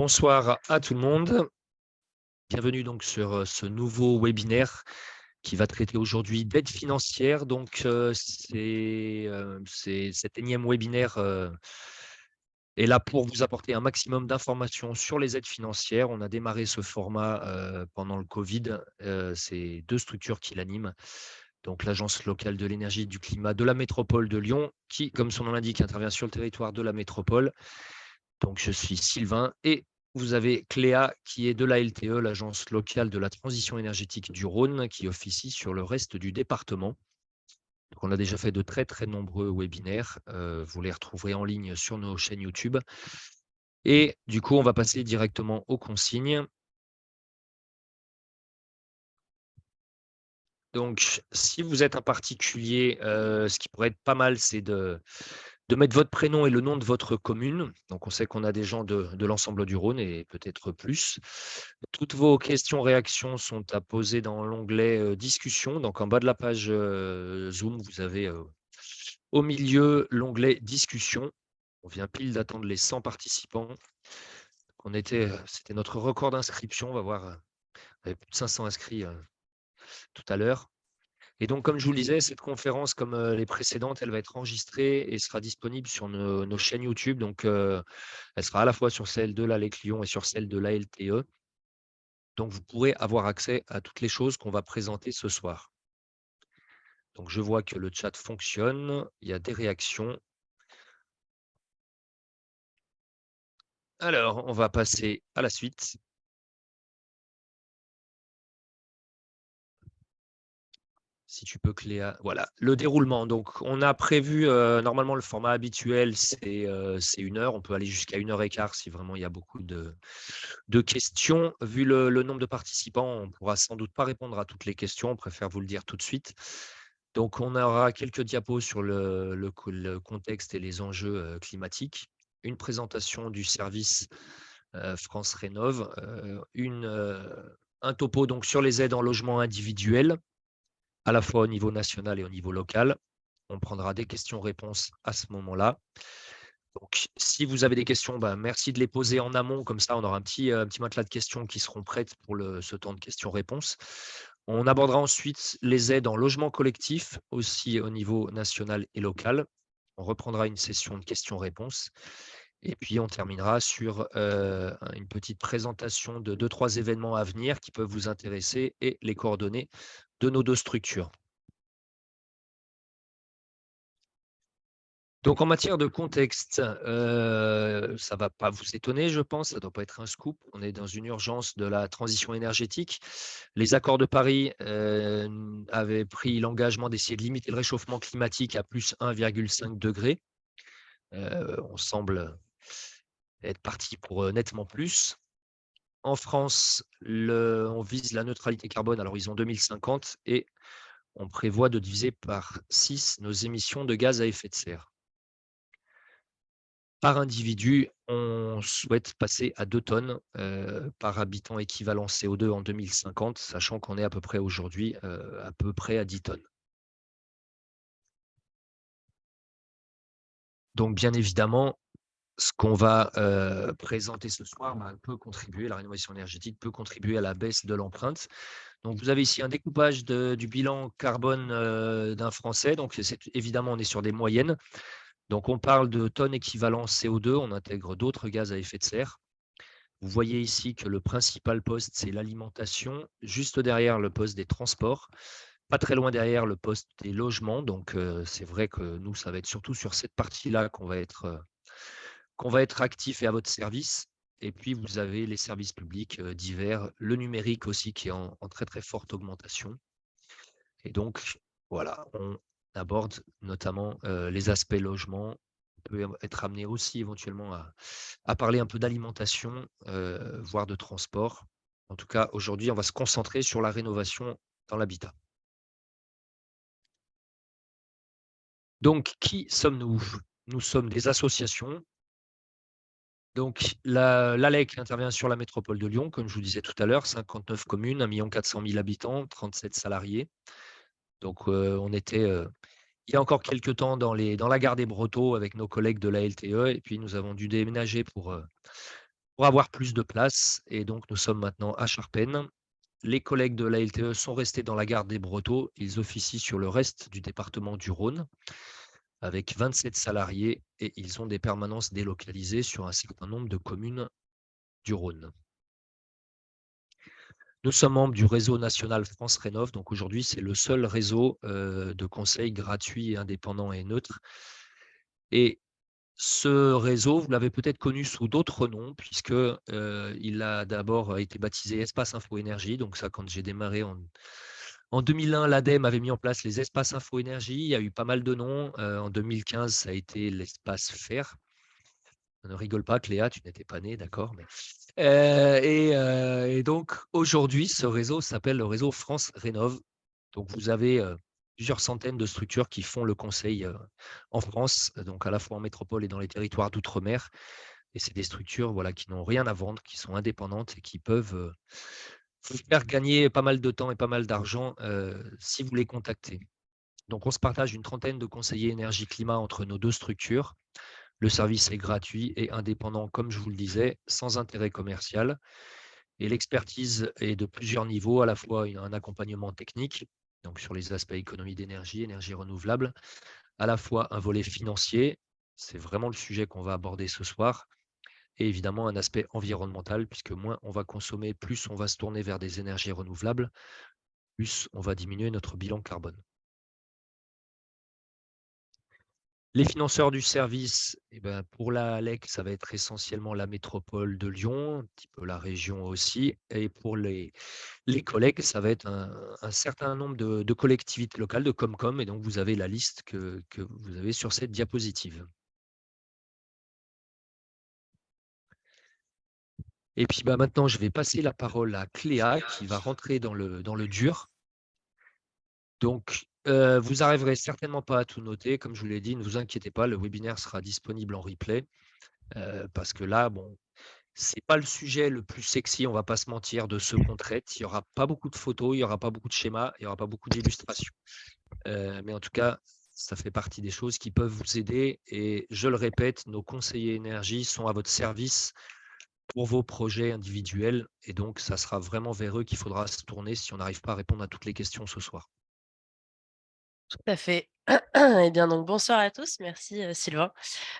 Bonsoir à tout le monde. Bienvenue donc sur ce nouveau webinaire qui va traiter aujourd'hui d'aide financière. Donc, cet énième webinaire est là pour vous apporter un maximum d'informations sur les aides financières. On a démarré ce format pendant le Covid. C'est deux structures qui l'animent. Donc, l'Agence locale de l'énergie et du climat de la métropole de Lyon, qui, comme son nom l'indique, intervient sur le territoire de la métropole. Donc, je suis Sylvain et vous avez Cléa qui est de la LTE, l'Agence locale de la transition énergétique du Rhône, qui officie sur le reste du département. Donc, on a déjà fait de très, très nombreux webinaires. Vous les retrouverez en ligne sur nos chaînes YouTube. Et du coup, on va passer directement aux consignes. Donc, si vous êtes un particulier, ce qui pourrait être pas mal, c'est de mettre votre prénom et le nom de votre commune. Donc, on sait qu'on a des gens de l'ensemble du Rhône et peut-être plus. Toutes vos questions, réactions sont à poser dans l'onglet discussion. Donc, en bas de la page Zoom, vous avez au milieu l'onglet discussion. On vient pile d'attendre les 100 participants. C'était notre record d'inscription. On va voir, il y avait plus de 500 inscrits tout à l'heure. Et donc, comme je vous le disais, cette conférence, comme les précédentes, elle va être enregistrée et sera disponible sur nos chaînes YouTube. Donc, elle sera à la fois sur celle de l'ALEC Lyon et sur celle de l'ALTE. Donc, vous pourrez avoir accès à toutes les choses qu'on va présenter ce soir. Donc, je vois que le chat fonctionne. Il y a des réactions. Alors, on va passer à la suite. Si tu peux, Cléa. Voilà, le déroulement. Donc, on a prévu, normalement, le format habituel, c'est 1 heure. On peut aller jusqu'à 1h15 si vraiment il y a beaucoup de questions. Vu le nombre de participants, on ne pourra sans doute pas répondre à toutes les questions. On préfère vous le dire tout de suite. Donc, on aura quelques diapos sur le contexte et les enjeux climatiques, une présentation du service France Rénov', un topo donc, sur les aides en logement individuel, à la fois au niveau national et au niveau local. On prendra des questions-réponses à ce moment-là. Donc, si vous avez des questions, merci de les poser en amont. Comme ça, on aura un petit matelas de questions qui seront prêtes pour ce temps de questions-réponses. On abordera ensuite les aides en logement collectif, aussi au niveau national et local. On reprendra une session de questions-réponses. Et puis, on terminera sur une petite présentation de 2-3 événements à venir qui peuvent vous intéresser et les coordonnées de nos deux structures. Donc, en matière de contexte, ça ne va pas vous étonner, je pense, ça ne doit pas être un scoop. On est dans une urgence de la transition énergétique. Les accords de Paris avaient pris l'engagement d'essayer de limiter le réchauffement climatique à plus 1,5 degré. On semble être parti pour nettement plus. En France, on vise la neutralité carbone à l'horizon 2050 et on prévoit de diviser par 6 nos émissions de gaz à effet de serre. Par individu, on souhaite passer à 2 tonnes par habitant équivalent CO2 en 2050, sachant qu'on est à peu près aujourd'hui à peu près à 10 tonnes. Donc, bien évidemment, ce qu'on va présenter ce soir peut contribuer, la rénovation énergétique peut contribuer à la baisse de l'empreinte. Donc, vous avez ici un découpage du bilan carbone d'un Français. Donc, évidemment, on est sur des moyennes. Donc, on parle de tonnes équivalent CO2, on intègre d'autres gaz à effet de serre. Vous voyez ici que le principal poste, c'est l'alimentation, juste derrière le poste des transports, pas très loin derrière le poste des logements. Donc, c'est vrai que nous, ça va être surtout sur cette partie-là qu'on va être actif et à votre service. Et puis, vous avez les services publics divers, le numérique aussi qui est en très, très forte augmentation. Et donc, voilà, on aborde notamment les aspects logement. On peut être amené aussi éventuellement à parler un peu d'alimentation, voire de transport. En tout cas, aujourd'hui, on va se concentrer sur la rénovation dans l'habitat. Donc, qui sommes-nous? Nous sommes des associations. Donc, l'ALEC intervient sur la métropole de Lyon, comme je vous disais tout à l'heure, 59 communes, 1 400 000 habitants, 37 salariés. Donc, on était il y a encore quelques temps dans la gare des Brotteaux avec nos collègues de la LTE, et puis nous avons dû déménager pour pour avoir plus de place. Et donc, nous sommes maintenant à Charpennes. Les collègues de la LTE sont restés dans la gare des Brotteaux. Ils officient sur le reste du département du Rhône avec 27 salariés et ils ont des permanences délocalisées sur un certain nombre de communes du Rhône. Nous sommes membres du réseau national France Rénov'. Donc aujourd'hui, c'est le seul réseau de conseil gratuit, indépendant et neutre. Et ce réseau, vous l'avez peut-être connu sous d'autres noms, puisque il a d'abord été baptisé Espace Info Énergie. Donc ça, quand j'ai démarré en 2001, l'ADEME avait mis en place les espaces Info Énergie. Il y a eu pas mal de noms. En 2015, ça a été l'espace Fer. Ne rigole pas, Cléa, tu n'étais pas née, d'accord. Et donc, aujourd'hui, ce réseau s'appelle le réseau France Rénov'. Donc, vous avez plusieurs centaines de structures qui font le conseil en France, donc à la fois en métropole et dans les territoires d'outre-mer. Et c'est des structures voilà, qui n'ont rien à vendre, qui sont indépendantes et qui peuvent vous faire gagner pas mal de temps et pas mal d'argent si vous les contactez. Donc, on se partage une trentaine de conseillers énergie-climat entre nos deux structures. Le service est gratuit et indépendant, comme je vous le disais, sans intérêt commercial. Et l'expertise est de plusieurs niveaux, à la fois un accompagnement technique, donc sur les aspects économie d'énergie, énergie renouvelable, à la fois un volet financier, c'est vraiment le sujet qu'on va aborder ce soir, et évidemment un aspect environnemental, puisque moins on va consommer, plus on va se tourner vers des énergies renouvelables, plus on va diminuer notre bilan carbone. Les financeurs du service, pour la ALEC, ça va être essentiellement la métropole de Lyon, un petit peu la région aussi. Et pour les collègues, ça va être un certain nombre de collectivités locales, de Comcom. Et donc, vous avez la liste que vous avez sur cette diapositive. Et puis maintenant, je vais passer la parole à Cléa qui va rentrer dans le dur. Donc, vous n'arriverez certainement pas à tout noter. Comme je vous l'ai dit, ne vous inquiétez pas, le webinaire sera disponible en replay. Parce que là, bon, c'est pas le sujet le plus sexy, on va pas se mentir, de ce qu'on traite. Il y aura pas beaucoup de photos, il y aura pas beaucoup de schémas, il y aura pas beaucoup d'illustrations. Mais en tout cas, ça fait partie des choses qui peuvent vous aider. Et je le répète, nos conseillers énergie sont à votre service pour vos projets individuels. Et donc, ça sera vraiment vers eux qu'il faudra se tourner si on n'arrive pas à répondre à toutes les questions ce soir. Tout à fait. Eh bien, donc bonsoir à tous. Merci, Sylvain.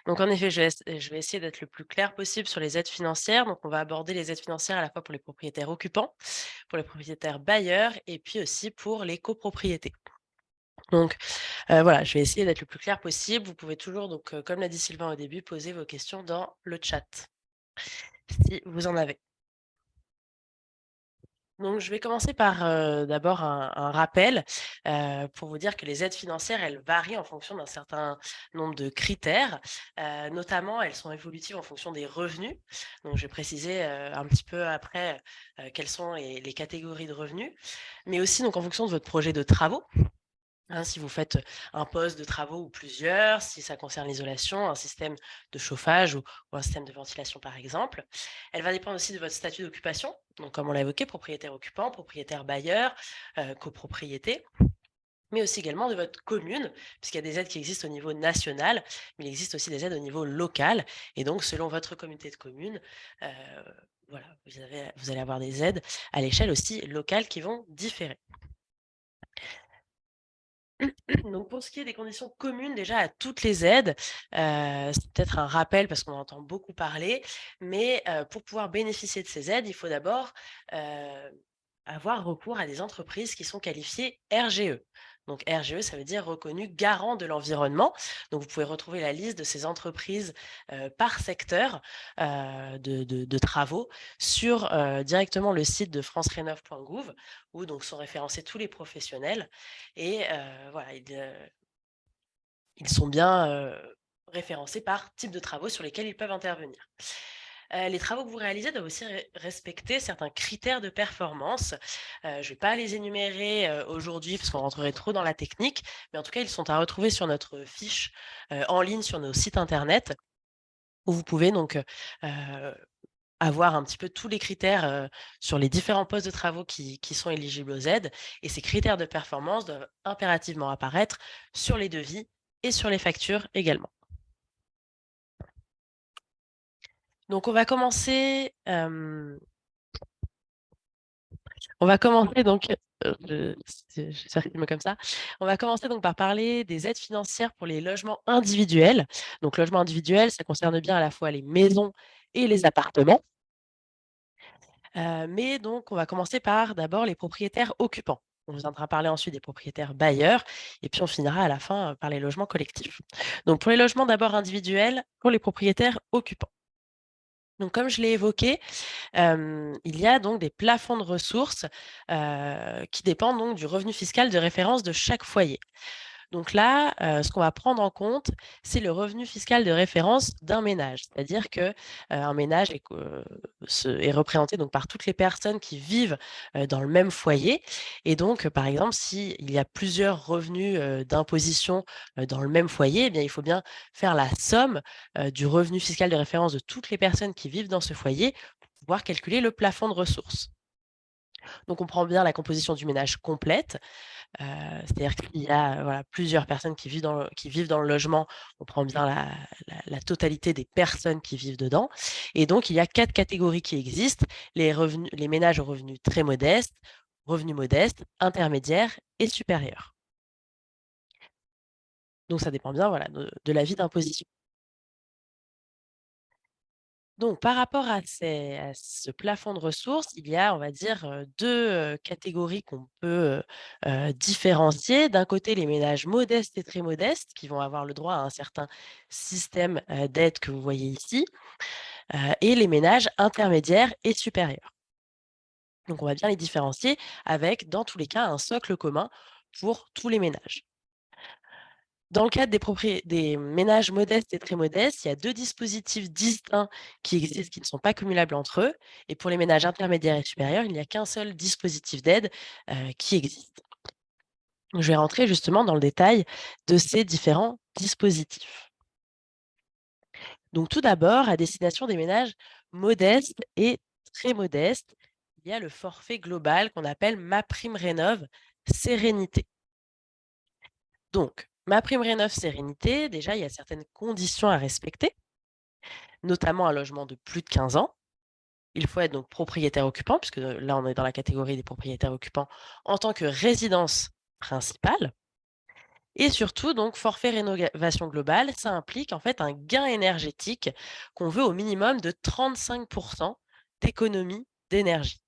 Donc en effet, je vais essayer d'être le plus clair possible sur les aides financières. Donc on va aborder les aides financières à la fois pour les propriétaires occupants, pour les propriétaires bailleurs et puis aussi pour les copropriétés. Donc, voilà, je vais essayer d'être le plus clair possible. Vous pouvez toujours donc, comme l'a dit Sylvain au début, poser vos questions dans le chat, si vous en avez. Donc, je vais commencer par d'abord un rappel pour vous dire que les aides financières, elles varient en fonction d'un certain nombre de critères. Notamment, elles sont évolutives en fonction des revenus. Donc, je vais préciser un petit peu après quelles sont les catégories de revenus, mais aussi donc, en fonction de votre projet de travaux. Hein, si vous faites un poste de travaux ou plusieurs, si ça concerne l'isolation, un système de chauffage ou un système de ventilation par exemple. Elle va dépendre aussi de votre statut d'occupation, donc comme on l'a évoqué, propriétaire occupant, propriétaire bailleur, copropriété, mais aussi également de votre commune, puisqu'il y a des aides qui existent au niveau national, mais il existe aussi des aides au niveau local. Et donc, selon votre communauté de communes, voilà, vous allez avoir des aides à l'échelle aussi locale qui vont différer. Donc pour ce qui est des conditions communes déjà à toutes les aides, c'est peut-être un rappel parce qu'on en entend beaucoup parler, mais pour pouvoir bénéficier de ces aides, il faut d'abord, avoir recours à des entreprises qui sont qualifiées RGE. Donc RGE, ça veut dire reconnu garant de l'environnement. Donc vous pouvez retrouver la liste de ces entreprises, par secteur, de travaux sur, directement le site de francerénov.gouv où donc sont référencés tous les professionnels et voilà, ils sont bien, référencés par type de travaux sur lesquels ils peuvent intervenir. Les travaux que vous réalisez doivent aussi respecter certains critères de performance. Je ne vais pas les énumérer aujourd'hui parce qu'on rentrerait trop dans la technique, mais en tout cas, ils sont à retrouver sur notre fiche en ligne sur nos sites internet où vous pouvez donc avoir un petit peu tous les critères sur les différents postes de travaux qui sont éligibles aux aides. Et ces critères de performance doivent impérativement apparaître sur les devis et sur les factures également. Donc on va commencer, donc, j'espère qu'il me comme ça. On va commencer donc par parler des aides financières pour les logements individuels. Donc logement individuel, ça concerne bien à la fois les maisons et les appartements. Mais donc on va commencer par d'abord les propriétaires occupants. On viendra parler ensuite des propriétaires bailleurs et puis on finira à la fin, par les logements collectifs. Donc pour les logements d'abord individuels, pour les propriétaires occupants. Donc comme je l'ai évoqué, il y a donc des plafonds de ressources, qui dépendent donc du revenu fiscal de référence de chaque foyer. Donc là, ce qu'on va prendre en compte, c'est le revenu fiscal de référence d'un ménage. C'est-à-dire que, un ménage est représenté donc par toutes les personnes qui vivent, dans le même foyer et donc, par exemple, s'il y a plusieurs revenus, d'imposition, dans le même foyer, eh bien, il faut bien faire la somme, du revenu fiscal de référence de toutes les personnes qui vivent dans ce foyer pour pouvoir calculer le plafond de ressources. Donc on prend bien la composition du ménage complète. C'est-à-dire qu'il y a, voilà, plusieurs personnes qui vivent dans le logement. On prend bien la totalité des personnes qui vivent dedans et donc il y a 4 catégories qui existent: les ménages aux revenus très modestes, revenus modestes, intermédiaires et supérieurs. Donc ça dépend bien, voilà, de l'avis d'imposition. Donc par rapport à ce plafond de ressources, il y a, on va dire, 2, catégories qu'on peut, différencier. D'un côté, les ménages modestes et très modestes qui vont avoir le droit à un certain système, d'aide que vous voyez ici, et les ménages intermédiaires et supérieurs. Donc on va bien les différencier avec, dans tous les cas, un socle commun pour tous les ménages. Dans le cadre des ménages modestes et très modestes, il y a 2 dispositifs distincts qui existent, qui ne sont pas cumulables entre eux et pour les ménages intermédiaires et supérieurs, il n'y a qu'un seul dispositif d'aide, qui existe. Je vais rentrer justement dans le détail de ces différents dispositifs. Donc tout d'abord, à destination des ménages modestes et très modestes, il y a le forfait global qu'on appelle MaPrimeRénov' Sérénité. Donc, MaPrimeRénov' Sérénité, déjà, il y a certaines conditions à respecter, notamment un logement de plus de 15 ans. Il faut être donc propriétaire occupant, puisque là, on est dans la catégorie des propriétaires occupants en tant que résidence principale. Et surtout, donc, forfait rénovation globale, ça implique en fait un gain énergétique qu'on veut au minimum de 35 d'économie d'énergie.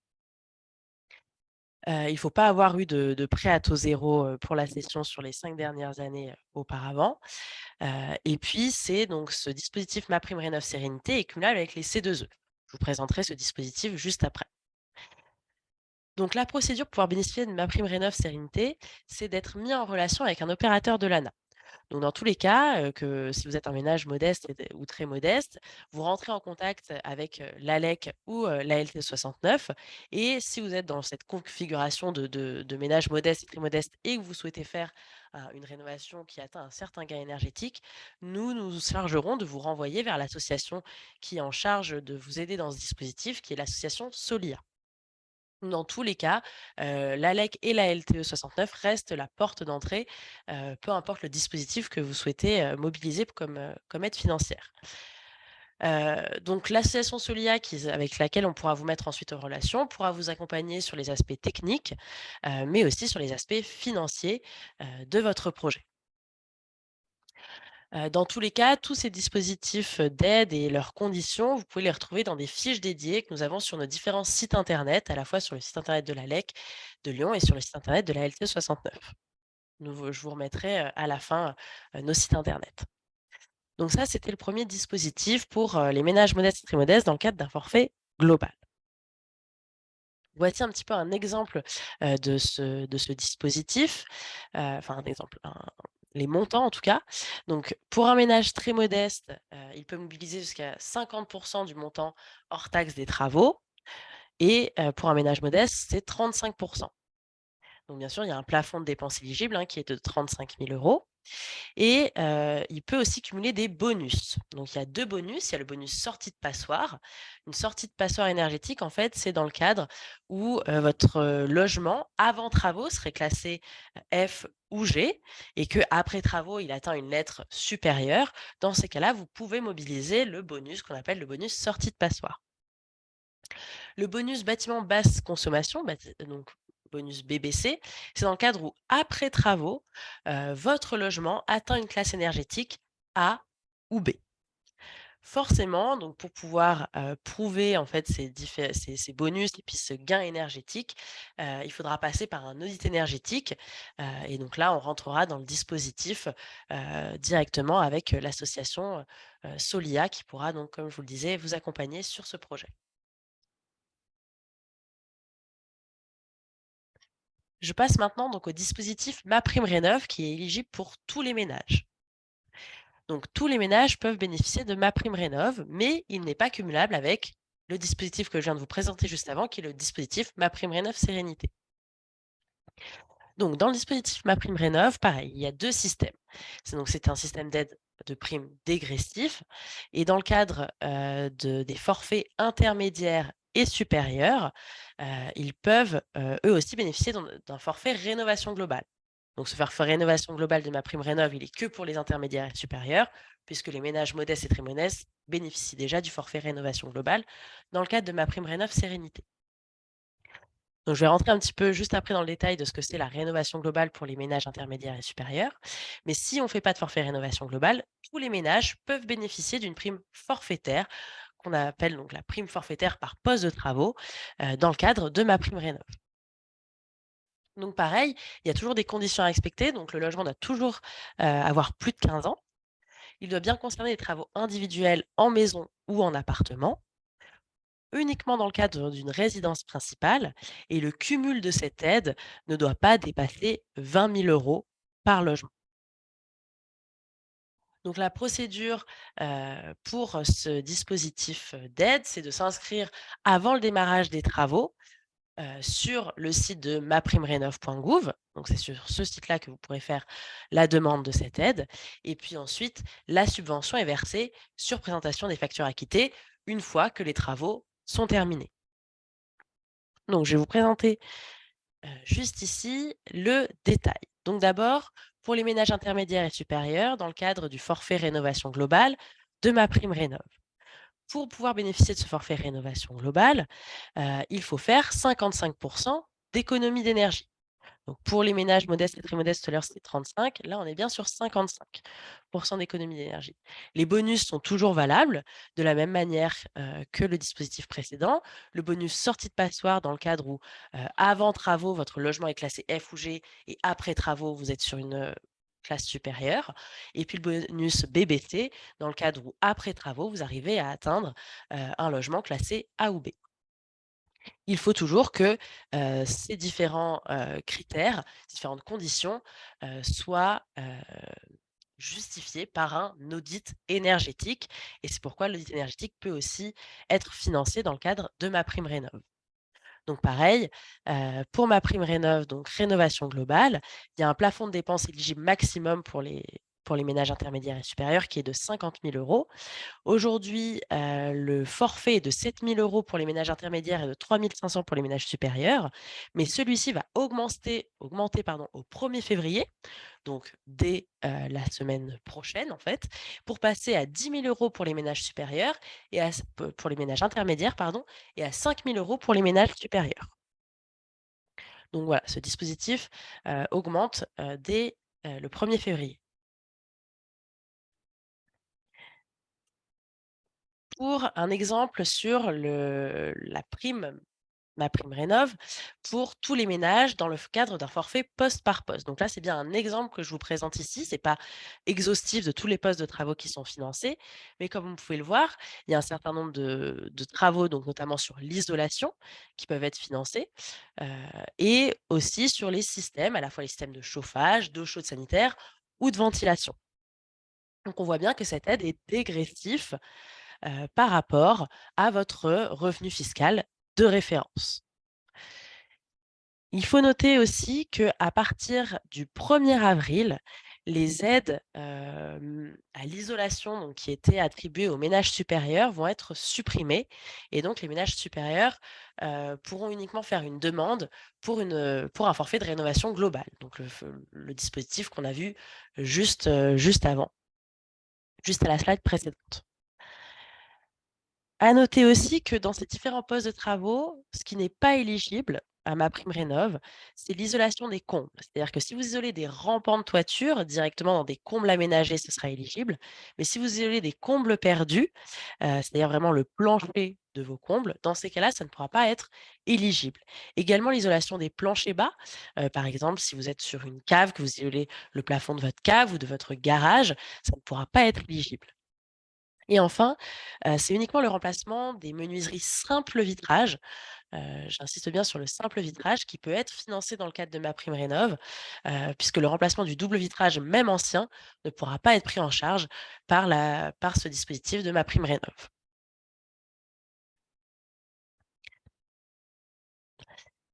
Il ne faut pas avoir eu de prêt à taux zéro pour la cession sur les 5 dernières années auparavant. Et puis, c'est donc ce dispositif MaPrimeRénov' Sérénité est cumulable avec les C2E. Je vous présenterai ce dispositif juste après. Donc, la procédure pour pouvoir bénéficier de MaPrimeRénov' Sérénité, c'est d'être mis en relation avec un opérateur de l'ANA. Donc dans tous les cas, que si vous êtes un ménage modeste ou très modeste, vous rentrez en contact avec, l'ALEC ou, l'ALT 69 et si vous êtes dans cette configuration de ménage modeste et très modeste et que vous souhaitez faire, une rénovation qui atteint un certain gain énergétique, nous nous chargerons de vous renvoyer vers l'association qui est en charge de vous aider dans ce dispositif, qui est l'association Solia. Dans tous les cas, l'ALEC et la LTE 69 restent la porte d'entrée, peu importe le dispositif que vous souhaitez, mobiliser comme aide financière. Donc l'association Solia avec laquelle on pourra vous mettre ensuite en relation, pourra vous accompagner sur les aspects techniques, mais aussi sur les aspects financiers, de votre projet. Dans tous les cas, tous ces dispositifs, d'aide et leurs conditions, vous pouvez les retrouver dans des fiches dédiées que nous avons sur nos différents sites internet, à la fois sur le site internet de l'ALEC de Lyon et sur le site internet de la LT 69. Je vous remettrai, à la fin, nos sites internet. Donc ça, c'était le premier dispositif pour, les ménages modestes et très modestes dans le cadre d'un forfait global. Voici un petit peu un exemple, de ce dispositif, enfin un exemple, les montants en tout cas. Donc pour un ménage très modeste, il peut mobiliser jusqu'à 50 du montant hors taxe des travaux et pour un ménage modeste, c'est 35. Donc bien sûr, il y a un plafond de dépenses éligibles, hein, qui est de 35 000 € et il peut aussi cumuler des bonus. Donc il y a 2 bonus, il y a le bonus sortie de passoire. Une sortie de passoire énergétique, en fait, c'est dans le cadre où, votre, logement avant travaux serait classé F ou G et qu'après travaux, il atteint une lettre supérieure, dans ces cas-là, vous pouvez mobiliser le bonus qu'on appelle le bonus sortie de passoire. Le bonus bâtiment basse consommation, donc bonus BBC, c'est dans le cadre où, après travaux, votre logement atteint une classe énergétique A ou B. Forcément, donc pour pouvoir, prouver en fait ces bonus et puis ce gain énergétique, il faudra passer par un audit énergétique, et donc là, on rentrera dans le dispositif, directement avec, l'association, Solia qui pourra donc, comme je vous le disais, vous accompagner sur ce projet. Je passe maintenant donc au dispositif MaPrimeRénov' qui est éligible pour tous les ménages. Donc tous les ménages peuvent bénéficier de MaPrimeRénov', mais il n'est pas cumulable avec le dispositif que je viens de vous présenter juste avant, qui est le dispositif MaPrimeRénov' Sérénité. Donc dans le dispositif MaPrimeRénov', pareil, il y a 2 systèmes. C'est un système d'aide de prime dégressif et dans le cadre, des forfaits intermédiaires et supérieurs, ils peuvent, eux aussi bénéficier d'un forfait rénovation globale. Donc ce forfait rénovation globale de MaPrimeRénov', il est que pour les intermédiaires et supérieurs, puisque les ménages modestes et très modestes bénéficient déjà du forfait rénovation globale dans le cadre de MaPrimeRénov' Sérénité. Donc je vais rentrer un petit peu juste après dans le détail de ce que c'est la rénovation globale pour les ménages intermédiaires et supérieurs. Mais si on ne fait pas de forfait rénovation globale, tous les ménages peuvent bénéficier d'une prime forfaitaire qu'on appelle donc la prime forfaitaire par poste de travaux dans le cadre de MaPrimeRénov'. Donc pareil, il y a toujours des conditions à respecter. Donc le logement doit toujours avoir plus de 15 ans. Il doit bien concerner les travaux individuels en maison ou en appartement, uniquement dans le cadre d'une résidence principale, et le cumul de cette aide ne doit pas dépasser 20 000 € par logement. Donc la procédure pour ce dispositif d'aide, c'est de s'inscrire avant le démarrage des travaux sur le site de maprimerénov.gouv. Donc c'est sur ce site-là que vous pourrez faire la demande de cette aide. Et puis ensuite, la subvention est versée sur présentation des factures acquittées une fois que les travaux sont terminés. Donc je vais vous présenter juste ici le détail. Donc d'abord, pour les ménages intermédiaires et supérieurs, dans le cadre du forfait rénovation globale de MaPrimeRénov'. Pour pouvoir bénéficier de ce forfait rénovation globale, il faut faire 55 d'économie d'énergie. Donc pour les ménages modestes et très modestes, tout à l'heure c'était 35, là on est bien sur 55 d'économie d'énergie. Les bonus sont toujours valables, de la même manière, que le dispositif précédent. Le bonus sortie de passoire dans le cadre où, avant travaux, votre logement est classé F ou G et après travaux, vous êtes sur une, classe supérieure. Et puis le bonus BBC dans le cadre où après travaux, vous arrivez à atteindre, un logement classé A ou B. Il faut toujours que, ces différents, critères, différentes conditions, soient, justifiées par un audit énergétique et c'est pourquoi l'audit énergétique peut aussi être financé dans le cadre de MaPrimeRénov'. Donc pareil, pour MaPrimeRénov', donc rénovation globale, il y a un plafond de dépenses éligible maximum pour les ménages intermédiaires et supérieurs qui est de 50 000 €. Aujourd'hui, le forfait est de 7 000 € pour les ménages intermédiaires et de 3 500 pour les ménages supérieurs, mais celui-ci va augmenter pardon, au 1er février, donc dès, la semaine prochaine en fait, pour passer à 10 000 € pour les ménages supérieurs et pour les ménages intermédiaires pardon et à 5 000 € pour les ménages supérieurs. Donc voilà, ce dispositif, augmente, dès, le 1er février. Pour un exemple sur la prime MaPrimeRénov' pour tous les ménages dans le cadre d'un forfait poste par poste. Donc là, c'est bien un exemple que je vous présente ici. C'est pas exhaustif de tous les postes de travaux qui sont financés, mais comme vous pouvez le voir, il y a un certain nombre de travaux, donc notamment sur l'isolation, qui peuvent être financés, heu et aussi sur les systèmes, à la fois les systèmes de chauffage, d'eau chaude sanitaire ou de ventilation. Donc on voit bien que cette aide est dégressive par rapport à votre revenu fiscal de référence. Il faut noter aussi qu'à partir du 1er avril, les aides, à l'isolation, donc qui étaient attribuées aux ménages supérieurs, vont être supprimées et donc les ménages supérieurs, pourront uniquement faire une demande pour un forfait de rénovation globale. Donc le dispositif qu'on a vu juste avant, juste à la slide précédente. À noter aussi que dans ces différents postes de travaux, ce qui n'est pas éligible à MaPrimeRénov', c'est l'isolation des combles. C'est-à-dire que si vous isolez des rampants de toiture directement dans des combles aménagés, ce sera éligible. Mais si vous isolez des combles perdus, c'est-à-dire vraiment le plancher de vos combles, dans ces cas-là, ça ne pourra pas être éligible. Également l'isolation des planchers bas, par exemple, si vous êtes sur une cave, que vous isolez le plafond de votre cave ou de votre garage, ça ne pourra pas être éligible. Et enfin, c'est uniquement le remplacement des menuiseries simple vitrage, heu, j'insiste bien sur le simple vitrage qui peut être financé dans le cadre de MaPrimeRénov', puisque le remplacement du double vitrage, même ancien, ne pourra pas être pris en charge par ce dispositif de MaPrimeRénov'.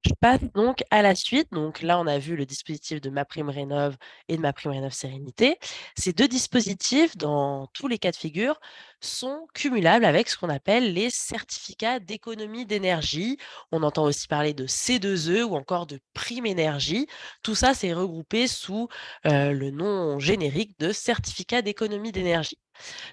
Je passe donc à la suite. Donc là, on a vu le dispositif de MaPrimeRénov' et de MaPrimeRénov' Sérénité. Ces 2 dispositifs, dans tous les cas de figure, sont cumulables avec ce qu'on appelle les certificats d'économie d'énergie. On entend aussi parler de C2E ou encore de prime énergie. Tout ça, c'est regroupé sous, le nom générique de certificat d'économie d'énergie.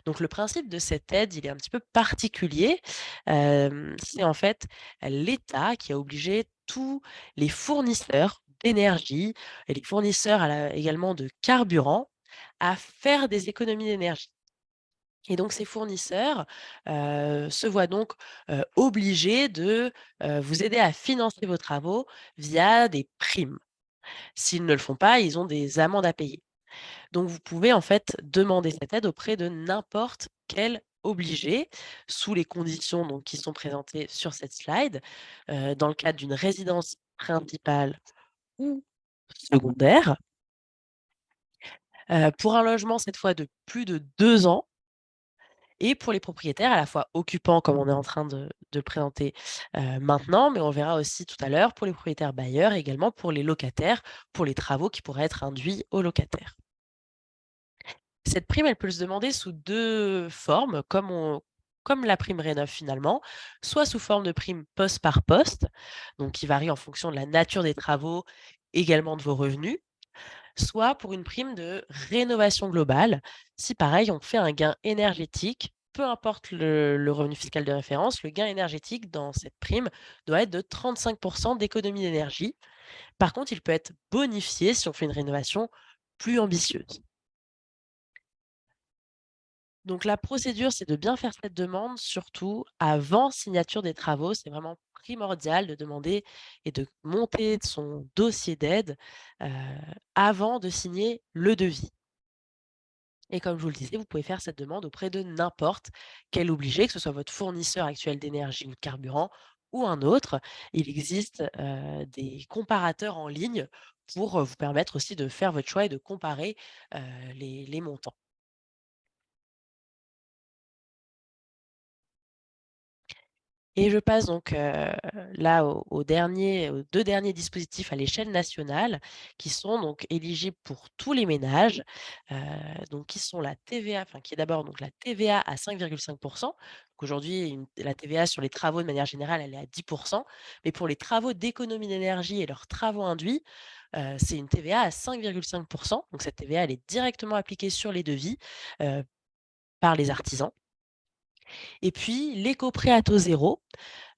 Donc le principe de cette aide, il est un petit peu particulier. C'est en fait l'État qui a obligé tous les fournisseurs d'énergie et les fournisseurs également de carburant à faire des économies d'énergie. Et donc ces fournisseurs, se voient donc, obligés de, vous aider à financer vos travaux via des primes. S'ils ne le font pas, ils ont des amendes à payer. Donc vous pouvez en fait demander cette aide auprès de n'importe quel obligé, sous les conditions donc qui sont présentées sur cette slide, dans le cadre d'une résidence principale ou secondaire, pour un logement cette fois de plus de 2 ans et pour les propriétaires à la fois occupants comme on est en train de le présenter, maintenant, mais on verra aussi tout à l'heure pour les propriétaires bailleurs et également pour les locataires, pour les travaux qui pourraient être induits aux locataires. Cette prime, elle peut se demander sous 2 formes, comme la prime Rénov' finalement, soit sous forme de prime poste par poste, donc qui varie en fonction de la nature des travaux, également de vos revenus, soit pour une prime de rénovation globale, si pareil, on fait un gain énergétique, peu importe le revenu fiscal de référence, le gain énergétique dans cette prime doit être de 35 d'économie d'énergie. Par contre, il peut être bonifié si on fait une rénovation plus ambitieuse. Donc la procédure, c'est de bien faire cette demande, surtout avant signature des travaux. C'est vraiment primordial de demander et de monter son dossier d'aide, heu, avant de signer le devis. Et comme je vous le disais, vous pouvez faire cette demande auprès de n'importe quel obligé, que ce soit votre fournisseur actuel d'énergie ou de carburant ou un autre. Il existe, des comparateurs en ligne pour, vous permettre aussi de faire votre choix et de comparer, heu, les montants. Et je passe donc, là aux 2 derniers dispositifs à l'échelle nationale qui sont donc éligibles pour tous les ménages, heu, donc qui sont la TVA, enfin qui est d'abord donc la TVA à 5,5. Donc aujourd'hui la TVA sur les travaux de manière générale, elle est à 10, mais pour les travaux d'économie d'énergie et leurs travaux induits, c'est une TVA à 5,5. Donc cette TVA, elle est directement appliquée sur les devis, heu, par les artisans. Et puis l'éco-prêt à taux zéro,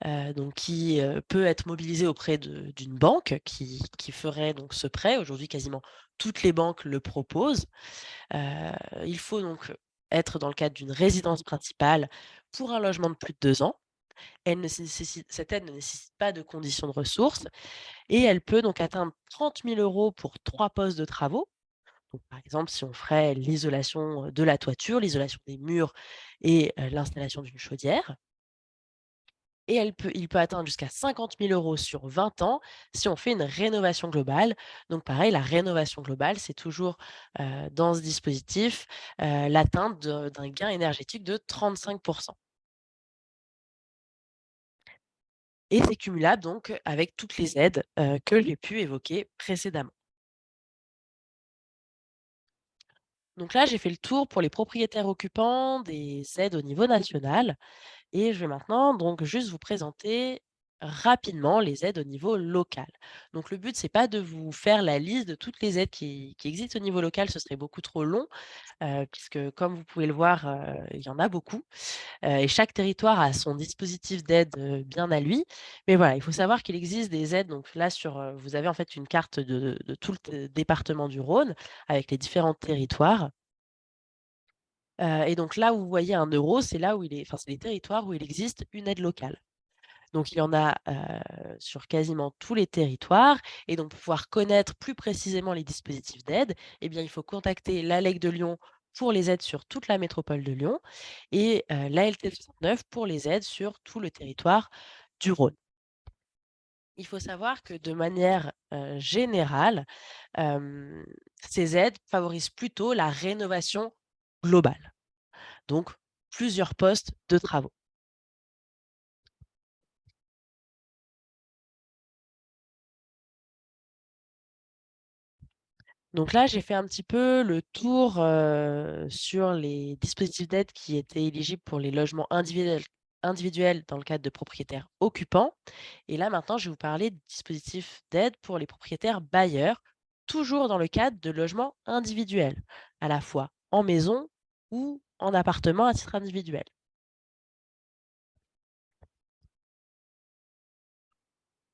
donc qui, peut être mobilisé auprès d'une banque qui ferait donc ce prêt. Aujourd'hui, quasiment toutes les banques le proposent. Heu, il faut donc être dans le cadre d'une résidence principale pour un logement de plus de 2 ans. Cette aide ne nécessite pas de conditions de ressources et elle peut donc atteindre 30 000 € pour 3 postes de travaux. Donc par exemple, si on ferait l'isolation, de la toiture, l'isolation des murs et l'installation d'une chaudière. Et il peut atteindre jusqu'à 50 000 € sur 20 ans si on fait une rénovation globale. Donc pareil, la rénovation globale, c'est toujours, dans ce dispositif, l'atteinte d'un gain énergétique de 35. Et c'est cumulable donc avec toutes les aides, que j'ai pu évoquer précédemment. Donc là, j'ai fait le tour pour les propriétaires occupants des aides au niveau national et je vais maintenant donc juste vous présenter rapidement les aides au niveau local. Donc le but, c'est pas de vous faire la liste de toutes les aides qui existent au niveau local, ce serait beaucoup trop long, puisque comme vous pouvez le voir, il y en a beaucoup. Et chaque territoire a son dispositif d'aide, bien à lui. Mais voilà, il faut savoir qu'il existe des aides, donc là vous avez en fait une carte de tout le département du Rhône avec les différents territoires. Et donc là où vous voyez un euro, c'est là où c'est les territoires où il existe une aide locale. Donc il y en a, sur quasiment tous les territoires et donc pour pouvoir connaître plus précisément les dispositifs d'aide, eh bien il faut contacter l'ALEC de Lyon pour les aides sur toute la métropole de Lyon et l'ALT 69 pour les aides sur tout le territoire du Rhône. Il faut savoir que de manière, générale, hem, ces aides favorisent plutôt la rénovation globale, donc plusieurs postes de travaux. Donc là, j'ai fait un petit peu le tour, sur les dispositifs d'aide qui étaient éligibles pour les logements individuels dans le cadre de propriétaires occupants. Et là, maintenant, je vais vous parler de dispositifs d'aide pour les propriétaires bailleurs, toujours dans le cadre de logements individuels, à la fois en maison ou en appartement à titre individuel.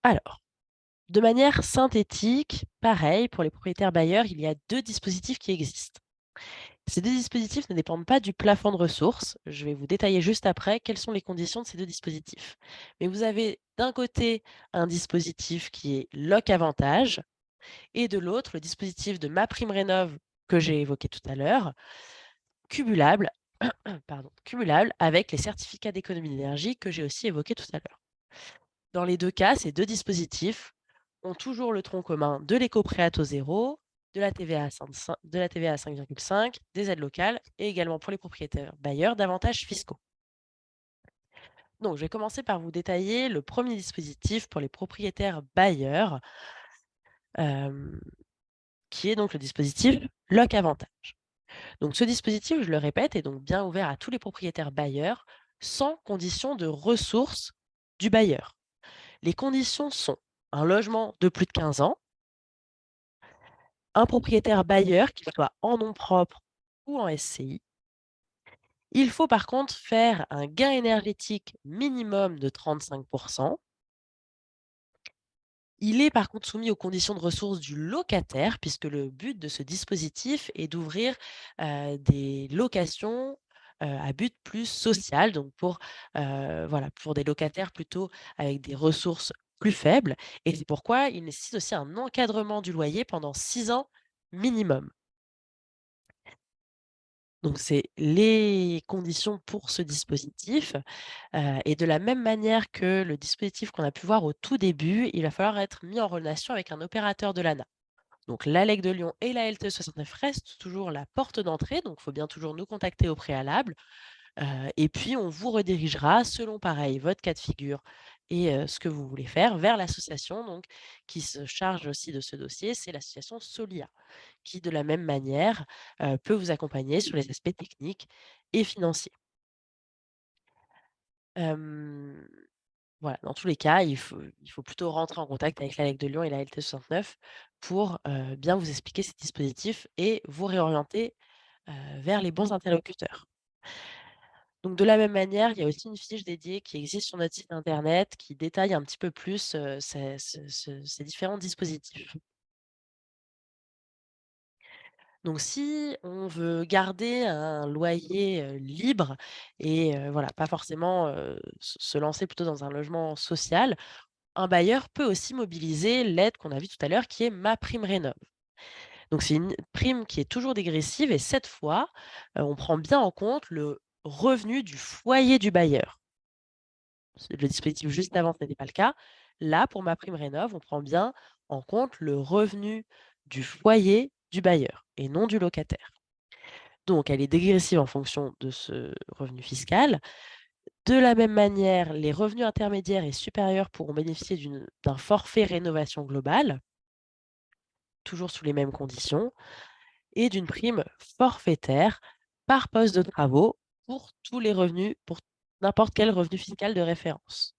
Alors, de manière synthétique, pareil, pour les propriétaires bailleurs, il y a 2 dispositifs qui existent. Ces 2 dispositifs ne dépendent pas du plafond de ressources. Je vais vous détailler juste après quelles sont les conditions de ces 2 dispositifs. Mais vous avez d'un côté un dispositif qui est Loc Avantage et de l'autre le dispositif de MaPrimeRénov' que j'ai évoqué tout à l'heure, cumulable, cumulable avec les certificats d'économie d'énergie que j'ai aussi évoqués tout à l'heure. Dans les 2 cas, ces 2 dispositifs ont toujours le tronc commun de l'éco-prêt à taux zéro, de la TVA à 5,5, des aides locales et également pour les propriétaires bailleurs d'avantages fiscaux. Donc, je vais commencer par vous détailler le premier dispositif pour les propriétaires bailleurs, hem, qui est donc le dispositif Loc Avantage. Donc ce dispositif, je le répète, est donc bien ouvert à tous les propriétaires bailleurs sans condition de ressources du bailleur. Les conditions sont un logement de plus de 15 ans, un propriétaire bailleur, qu'il soit en nom propre ou en SCI. Il faut par contre faire un gain énergétique minimum de 35. Il est par contre soumis aux conditions de ressources du locataire, puisque le but de ce dispositif est d'ouvrir des locations à but plus social, donc voilà, pour des locataires plutôt avec des ressources plus faibles. Et c'est pourquoi il nécessite aussi un encadrement du loyer pendant 6 ans minimum. Donc, c'est les conditions pour ce dispositif. Et de la même manière que le dispositif qu'on a pu voir au tout début, il va falloir être mis en relation avec un opérateur de l'ANA. Donc l'ALEC de Lyon et la LTE 69 restent toujours la porte d'entrée, donc il faut bien toujours nous contacter au préalable. Et puis on vous redirigera selon pareil votre cas de figure et ce que vous voulez faire vers l'association donc qui se charge aussi de ce dossier, c'est l'association Solia, qui de la même manière, peut vous accompagner sur les aspects techniques et financiers. Hem Voilà, dans tous les cas, il faut plutôt rentrer en contact avec l'ALEC de Lyon et la LT 69 pour, bien vous expliquer ces dispositifs et vous réorienter, vers les bons interlocuteurs. Donc de la même manière, il y a aussi une fiche dédiée qui existe sur notre site internet qui détaille un petit peu plus, ces différents dispositifs. Donc si on veut garder un loyer, libre et voilà, pas forcément, se lancer plutôt dans un logement social, un bailleur peut aussi mobiliser l'aide qu'on a vue tout à l'heure qui est MaPrimeRénov'. Donc c'est une prime qui est toujours dégressive et cette fois, on prend bien en compte le revenu du foyer du bailleur. Le dispositif juste avant, ce n'était pas le cas. Là, pour MaPrimeRénov', on prend bien en compte le revenu du foyer du bailleur et non du locataire. Donc elle est dégressive en fonction de ce revenu fiscal. De la même manière, les revenus intermédiaires et supérieurs pourront bénéficier d'un forfait rénovation globale, toujours sous les mêmes conditions. et d'une prime forfaitaire par poste de travaux pour tous les revenus, pour n'importe quel revenu fiscal de référence.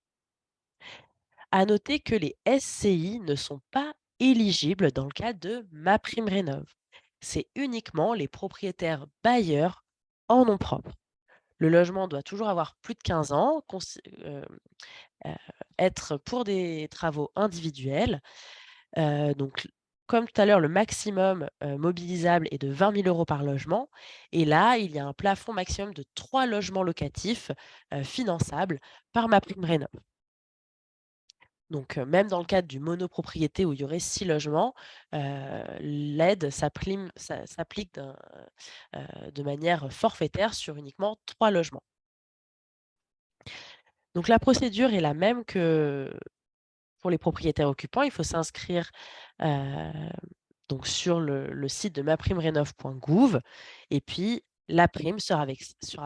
À noter que les SCI ne sont pas éligibles dans le cadre de MaPrimeRénov'. C'est uniquement les propriétaires bailleurs en nom propre. Le logement doit toujours avoir plus de 15 ans, être pour des travaux individuels. Donc, comme tout à l'heure, le maximum mobilisable est de 20 000 € par logement. Et là, il y a un plafond maximum de 3 logements locatifs finançables par MaPrimeRénov'. Donc, même dans le cadre du monopropriété où il y aurait 6 logements, l'aide s'applique de manière forfaitaire sur uniquement 3 logements. Donc la procédure est la même que pour les propriétaires occupants. Il faut s'inscrire donc sur le site de maprimerénov.gouv et puis la prime sera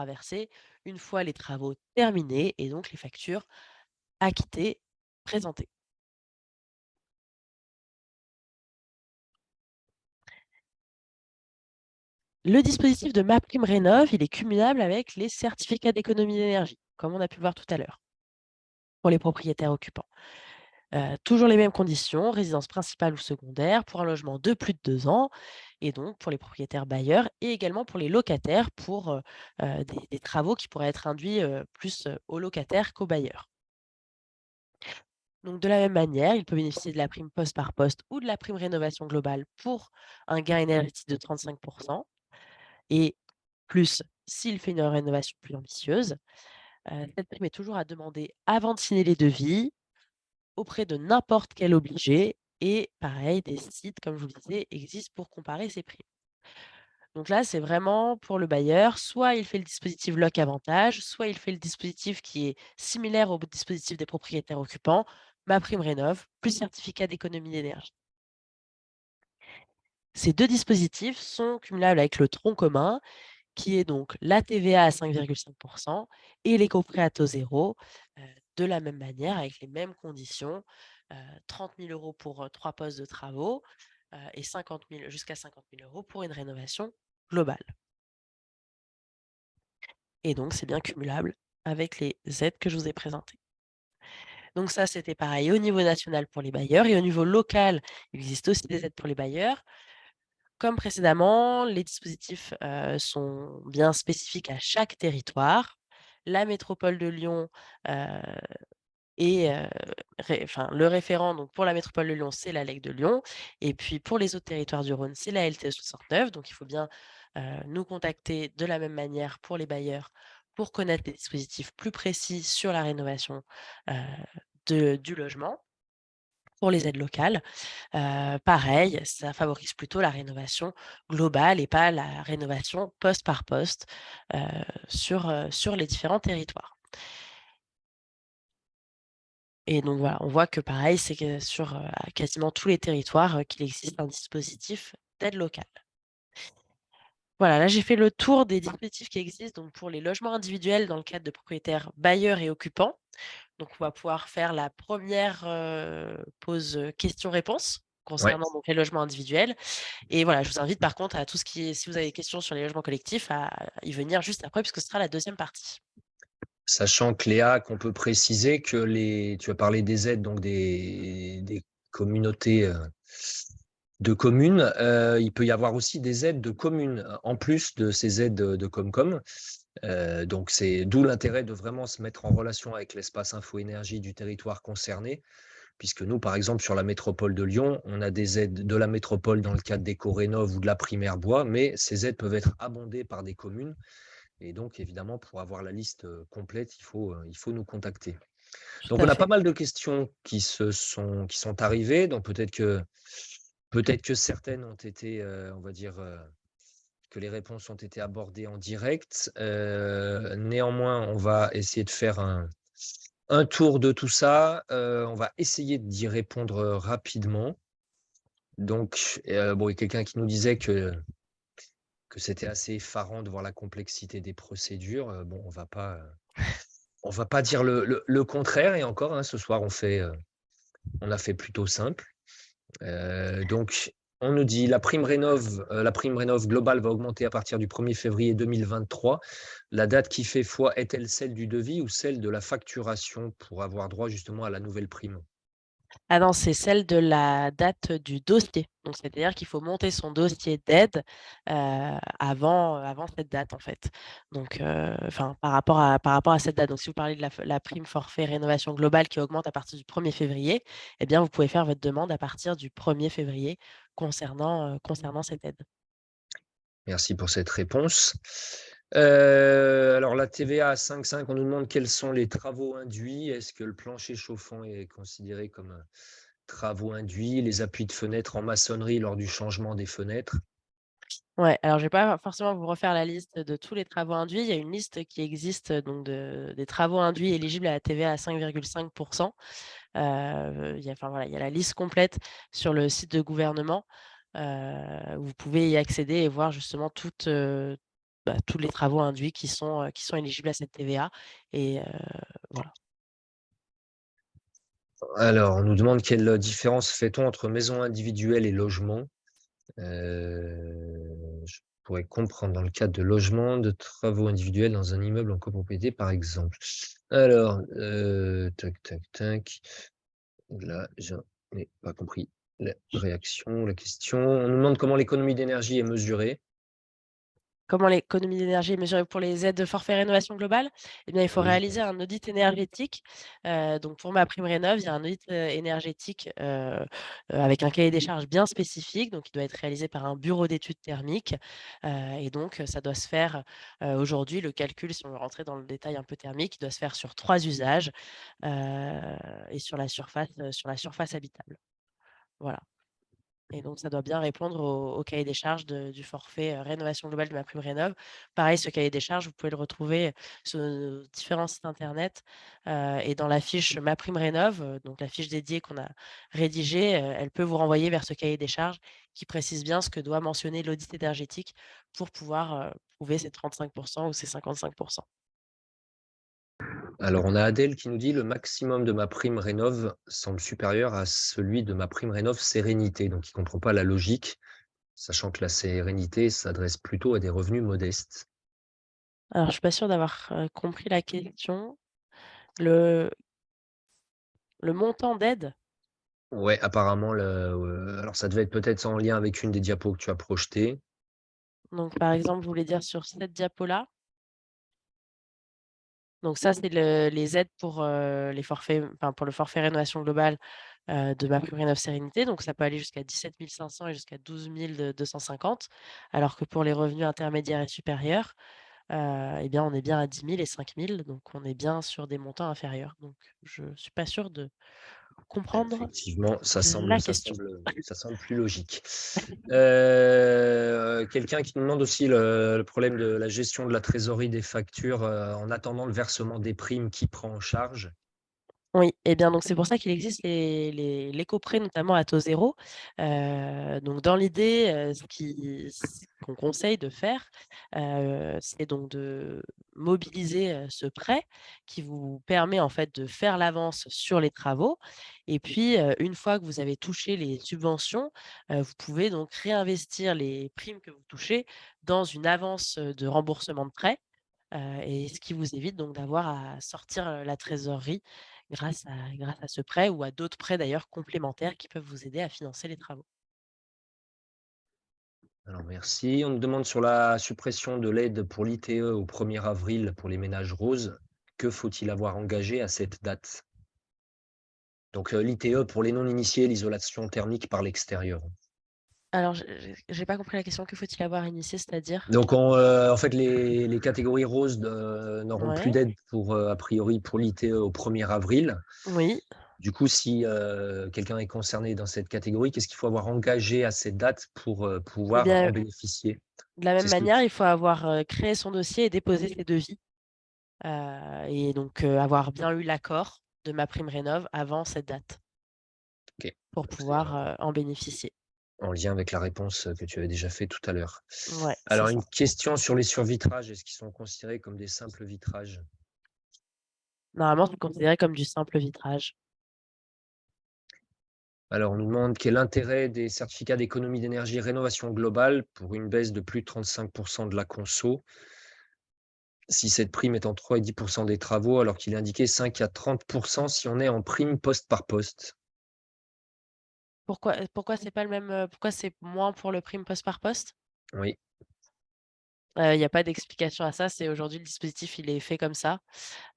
versée une fois les travaux terminés et donc les factures acquittées, présentées. Le dispositif de MaPrimeRénov', il est cumulable avec les certificats d'économie d'énergie, comme on a pu le voir tout à l'heure, pour les propriétaires occupants. Toujours les mêmes conditions, résidence principale ou secondaire, pour un logement de plus de 2 ans et donc pour les propriétaires bailleurs et également pour les locataires pour, des travaux qui pourraient être induits, plus, aux locataires qu'aux bailleurs. Donc de la même manière, il peut bénéficier de la prime poste par poste ou de la prime rénovation globale pour un gain énergétique de 35 et plus s'il fait une rénovation plus ambitieuse. Cette prime est toujours à demander avant de signer les devis, auprès de n'importe quel obligé et pareil, des sites, comme je vous le disais, existent pour comparer ces prix. Donc là, c'est vraiment pour le bailleur, soit il fait le dispositif Loc Avantage, soit il fait le dispositif qui est similaire au dispositif des propriétaires occupants, MaPrimeRénov', plus certificat d'économie d'énergie. Ces 2 dispositifs sont cumulables avec le tronc commun, qui est donc la TVA à 5,5 et l'éco-prêt à taux zéro, de la même manière, avec les mêmes conditions, 30 000 € pour, 3 postes de travaux, et jusqu'à 50 000 € pour une rénovation globale. Et donc c'est bien cumulable avec les aides que je vous ai présentées. Donc ça, c'était pareil au niveau national pour les bailleurs et au niveau local, il existe aussi des aides pour les bailleurs. Comme précédemment, les dispositifs, sont bien spécifiques à chaque territoire. La métropole de Lyon, heu, est, le référent donc pour la métropole de Lyon, c'est la LEC de Lyon et puis pour les autres territoires du Rhône, c'est la LTE 69. Donc il faut bien, nous contacter de la même manière pour les bailleurs, pour connaître des dispositifs plus précis sur la rénovation, heu, du logement. Pour les aides locales, pareil, ça favorise plutôt la rénovation globale et pas la rénovation poste par poste, heu, sur les différents territoires. Et donc voilà, on voit que pareil, c'est que sur, quasiment tous les territoires, qu'il existe un dispositif d'aide locale. Voilà, là j'ai fait le tour des dispositifs qui existent donc pour les logements individuels dans le cadre de propriétaires bailleurs et occupants. Donc on va pouvoir faire la première pause, questions-réponses Ouais, concernant donc les logements individuels. Et voilà, je vous invite par contre à tout ce qui est si vous avez des questions sur les logements collectifs, à y venir juste après puisque ce sera la deuxième partie. sachant que Léa, qu'on peut préciser que tu as parlé des aides, donc des communautés de communes, il peut y avoir aussi des aides de communes, en plus de ces aides de Comcom. Donc c'est d'où l'intérêt de vraiment se mettre en relation avec l'espace info-énergie du territoire concerné, puisque nous, par exemple, sur la métropole de Lyon, on a des aides de la métropole dans le cadre d'Éco-Rénov' ou de la Primaire Bois, mais ces aides peuvent être abondées par des communes. Et donc, évidemment, pour avoir la liste complète, il faut nous contacter. Tout Donc, à on a fait. pas mal de questions qui sont arrivées. Donc, peut-être que certaines ont été, on va dire, que les réponses ont été abordées en direct. Néanmoins, on va essayer de faire un tour de tout ça. On va essayer d'y répondre rapidement. Donc, bon, il y a quelqu'un qui nous disait que c'était assez effarant de voir la complexité des procédures. Bon, on va pas dire le contraire. Et encore, hein, ce soir, on a fait plutôt simple. Donc, On nous dit la prime rénov globale va augmenter à partir du 1er février 2023. La date qui fait foi est-elle celle du devis ou celle de la facturation pour avoir droit justement à la nouvelle prime? Ah non, c'est celle de la date du dossier. Donc c'est-à-dire qu'il faut monter son dossier d'aide, avant cette date, en fait. Donc enfin, par rapport à cette date. Donc si vous parlez de la prime forfait rénovation globale qui augmente à partir du 1er février, eh bien, vous pouvez faire votre demande à partir du 1er février concernant cette aide. Merci pour cette réponse. Alors la TVA à 5,5, on nous demande quels sont les travaux induits. Est-ce que le plancher chauffant est considéré comme travaux induits, les appuis de fenêtres en maçonnerie lors du changement des fenêtres? Ouais, alors je vais pas forcément vous refaire la liste de tous les travaux induits. Il y a une liste qui existe, donc des travaux induits éligibles à la TVA à 5,5. Il y a enfin voilà, il y a la liste complète sur le site de gouvernement. Vous pouvez y accéder et voir justement tous les travaux induits qui sont éligibles à cette TVA et voilà. Alors, on nous demande quelle différence fait-on entre maison individuelle et logement? Je pourrais comprendre dans le cadre de logement, de travaux individuels dans un immeuble en copropriété, par exemple. Alors, tac, tac, tac. Là, je n'ai pas compris la réaction, la question. On nous demande comment l'économie d'énergie est mesurée. Comment l'économie d'énergie est mesurée pour les aides de forfait rénovation globale? Eh bien, il faut Oui, réaliser un audit énergétique. Donc pour MaPrimeRénov', il y a un audit, énergétique, avec un cahier des charges bien spécifique, donc il doit être réalisé par un bureau d'études thermiques, et donc ça doit se faire, aujourd'hui, le calcul, si on veut rentrer dans le détail un peu thermique, il doit se faire sur 3 usages, et sur la surface habitable. Voilà. Et donc ça doit bien répondre au cahier des charges du forfait, rénovation globale de MaPrimeRénov'. Pareil, ce cahier des charges, vous pouvez le retrouver sur différents sites internet, et dans la fiche MaPrimeRénov', donc la fiche dédiée qu'on a rédigée, elle peut vous renvoyer vers ce cahier des charges qui précise bien ce que doit mentionner l'audit énergétique pour pouvoir, prouver ces 35 ou ces 55. alors on a Adèle qui nous dit: «Le maximum de ma prime rénov semble supérieur à celui de ma prime rénov sérénité». Donc il ne comprend pas la logique, sachant que la sérénité s'adresse plutôt à des revenus modestes. Alors je suis pas sûre d'avoir, compris la question. Le le montant d'aide? Ouais, apparemment alors ça devait être peut-être en lien avec une des diapos que tu as projetées. Donc par exemple, vous voulez dire sur cette diapo-là? Donc ça, c'est les aides pour, les forfaits, enfin pour le forfait rénovation globale, de MaPrimeRénov' Sérénité. Donc ça peut aller jusqu'à 17 500 et jusqu'à 12 250. Alors que pour les revenus intermédiaires et supérieurs, et bien, on est bien à 10 000 et 5 000, donc on est bien sur des montants inférieurs. Donc je suis pas sûre de comprendre Effectivement, ça la semble ça question. semble ça semble plus logique. Quelqu'un qui nous demande aussi le problème de la gestion de la trésorerie des factures, en attendant le versement des primes, qui prend en charge? Oui, et bien, donc c'est pour ça qu'il existe l'éco-prêt, notamment à taux zéro. Donc dans l'idée, ce qu'on conseille de faire, c'est donc de mobiliser, ce prêt qui vous permet, en fait, de faire l'avance sur les travaux et puis, une fois que vous avez touché les subventions, vous pouvez donc réinvestir les primes que vous touchez dans une avance, de remboursement de prêt. Et ce qui vous évite donc d'avoir à sortir, la trésorerie grâce à ce prêt ou à d'autres prêts d'ailleurs complémentaires qui peuvent vous aider à financer les travaux. Alors merci. On nous demande sur la suppression de l'aide pour l'ITE au 1er avril pour les ménages roses. Que faut-il avoir engagé à cette date? Donc, l'ITE pour les non-initiés, l'isolation thermique par l'extérieur. Alors j'ai pas compris la question. Que faut-il avoir initié, c'est-à-dire? Donc en fait, les catégories roses n'auront plus Ouais, d'aide pour, a priori, pour l'ITE au 1er avril. oui, Du coup, si, quelqu'un est concerné dans cette catégorie, qu'est-ce qu'il faut avoir engagé à cette date pour, eh pouvoir en bien, bénéficier? de la même C'est ce que manière, il faut avoir, créé son dossier et déposé ses devis, et donc avoir bien eu l'accord de MaPrimeRénov' avant cette date OK, pour donc c'est pouvoir, en bénéficier. en lien avec la réponse, que tu avais déjà fait tout à l'heure. Ouais, c'est Alors ça. une question sur les survitrages, est-ce qu'ils sont considérés comme des simples vitrages? Normalement, c'est considéré comme du simple vitrage. Alors, on nous demande quel est l'intérêt des certificats d'économie d'énergie rénovation globale pour une baisse de plus de 35 de la conso, si cette prime est entre 3 et 10 des travaux, alors qu'il est indiqué 5 à 30 si on est en prime poste par poste. Pourquoi c'est pas le même, pourquoi c'est moins pour le prime poste par poste? Oui. Il y a pas d'explication à ça, c'est aujourd'hui le dispositif, il est fait comme ça.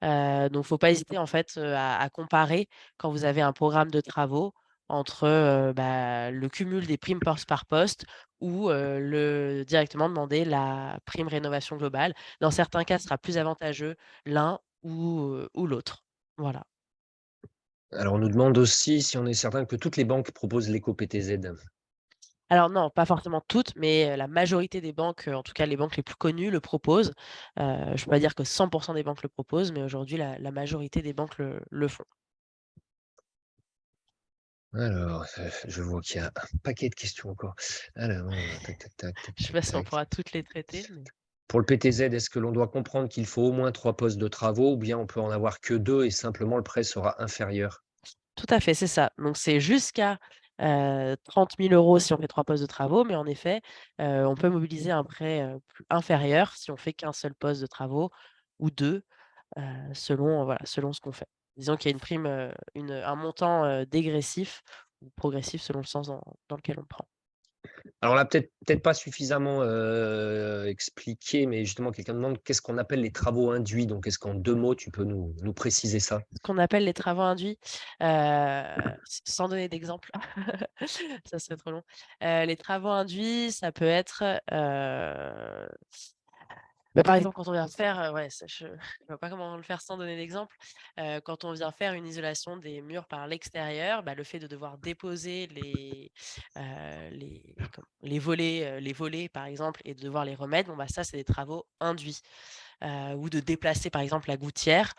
Donc faut pas hésiter en fait, à comparer quand vous avez un programme de travaux entre, le cumul des primes poste par poste ou, le directement demander la prime rénovation globale. Dans certains cas, ce sera plus avantageux l'un ou l'autre. Voilà. Alors, on nous demande aussi si on est certain que toutes les banques proposent l'éco-PTZ. Alors non, pas forcément toutes, mais la majorité des banques, en tout cas les banques les plus connues le proposent. Je ne peux pas dire que 100 des banques le proposent, mais aujourd'hui la majorité des banques le font. Alors, je vois qu'il y a un paquet de questions encore. Alors, tac, tac, tac, tac, Je sais tac, pas si on tac. pourra toutes les traiter, mais Pour le PTZ, est-ce que l'on doit comprendre qu'il faut au moins 3 postes de travaux ou bien on peut en avoir que 2 et simplement le prêt sera inférieur? tout à fait, c'est ça. Donc c'est jusqu'à, 30 000 € si on fait 3 postes de travaux, mais en effet, on peut mobiliser un prêt, plus inférieur si on fait qu'un seul poste de travaux ou 2, selon, voilà, selon ce qu'on fait. Disons qu'il y a une prime, un montant, dégressif ou progressif selon le sens dans lequel on le prend. Alors là, peut-être pas suffisamment, expliqué, mais justement quelqu'un demande qu'est-ce qu'on appelle les travaux induits? Donc est-ce qu'en 2 mots, tu peux nous préciser ça? Ce qu'on appelle les travaux induits, sans donner d'exemple, ça serait trop long. Les travaux induits, ça peut être, par exemple, quand on vient faire, ouais, ça je vois pas comment le faire sans donner d'exemple. Quand on vient faire une isolation des murs par l'extérieur, le fait de devoir déposer les volets, par exemple, et de devoir les remettre, bon, ça, c'est des travaux induits. Ou de déplacer, par exemple, la gouttière,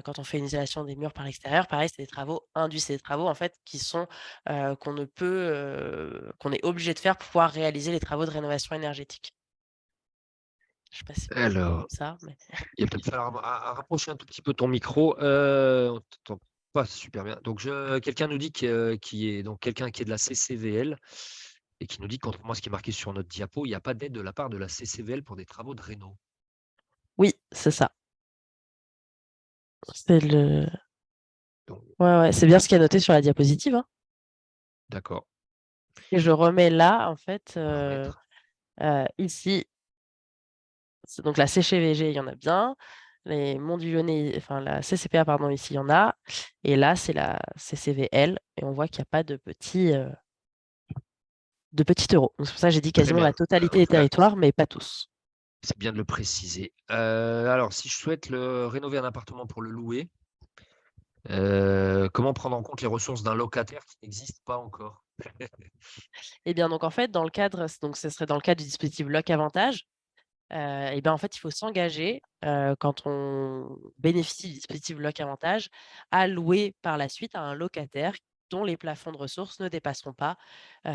quand on fait une isolation des murs par l'extérieur, pareil, c'est des travaux induits. C'est des travaux, en fait, qui sont, qu'on est obligé de faire pour pouvoir réaliser les travaux de rénovation énergétique. Je sais pas si vous comprenez Alors, ça, mais il va peut-être falloir à rapprocher un tout petit peu ton micro, on t'entend pas super bien. Donc quelqu'un nous dit qui est donc quelqu'un qui est de la CCVL et qui nous dit, contrairement à ce qui est marqué sur notre diapo, il y a pas d'aide de la part de la CCVL pour des travaux de réno. oui, c'est ça. C'est le Donc ouais, c'est bien ce qui est noté sur la diapositive, hein, d'accord, et je remets là, en fait, on va remettre. ici, c'est donc la CCVG, il y en a bien. Les Monts du Lyonnais, enfin la CCPA, pardon, ici, il y en a, et là, c'est la CCVL et on voit qu'il y a pas de petits euros. Donc c'est pour ça que j'ai dit Très quasiment la bien, totalité en des tout cas, territoires, mais pas tous. c'est bien de le préciser. Alors si je souhaite le rénover un appartement pour le louer, comment prendre en compte les ressources d'un locataire qui n'existe pas encore? Et bien donc en fait, dans le cadre donc ce serait dans le cadre du dispositif Loc Avantage, et bien en fait, il faut s'engager, quand on bénéficie du dispositif Loc Avantage, à louer par la suite à un locataire dont les plafonds de ressources ne dépasseront pas, heu,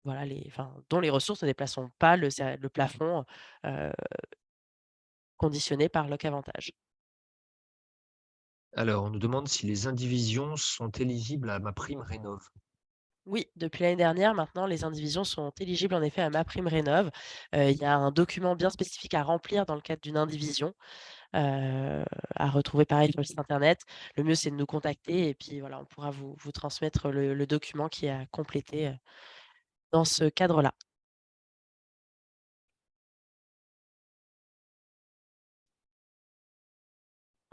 voilà dont les ressources ne dépasseront pas le plafond, heu, conditionné par Loc Avantage. Alors, on nous demande si les indivisions sont éligibles à ma prime rénov'. Oui, depuis l'année dernière, maintenant, les indivisions sont éligibles en effet à MaPrimeRénov'. Il y a un document bien spécifique à remplir dans le cadre d'une indivision, à retrouver pareil sur le site internet. Le mieux, c'est de nous contacter et puis voilà, on pourra vous transmettre le document qui est à compléter, dans ce cadre-là.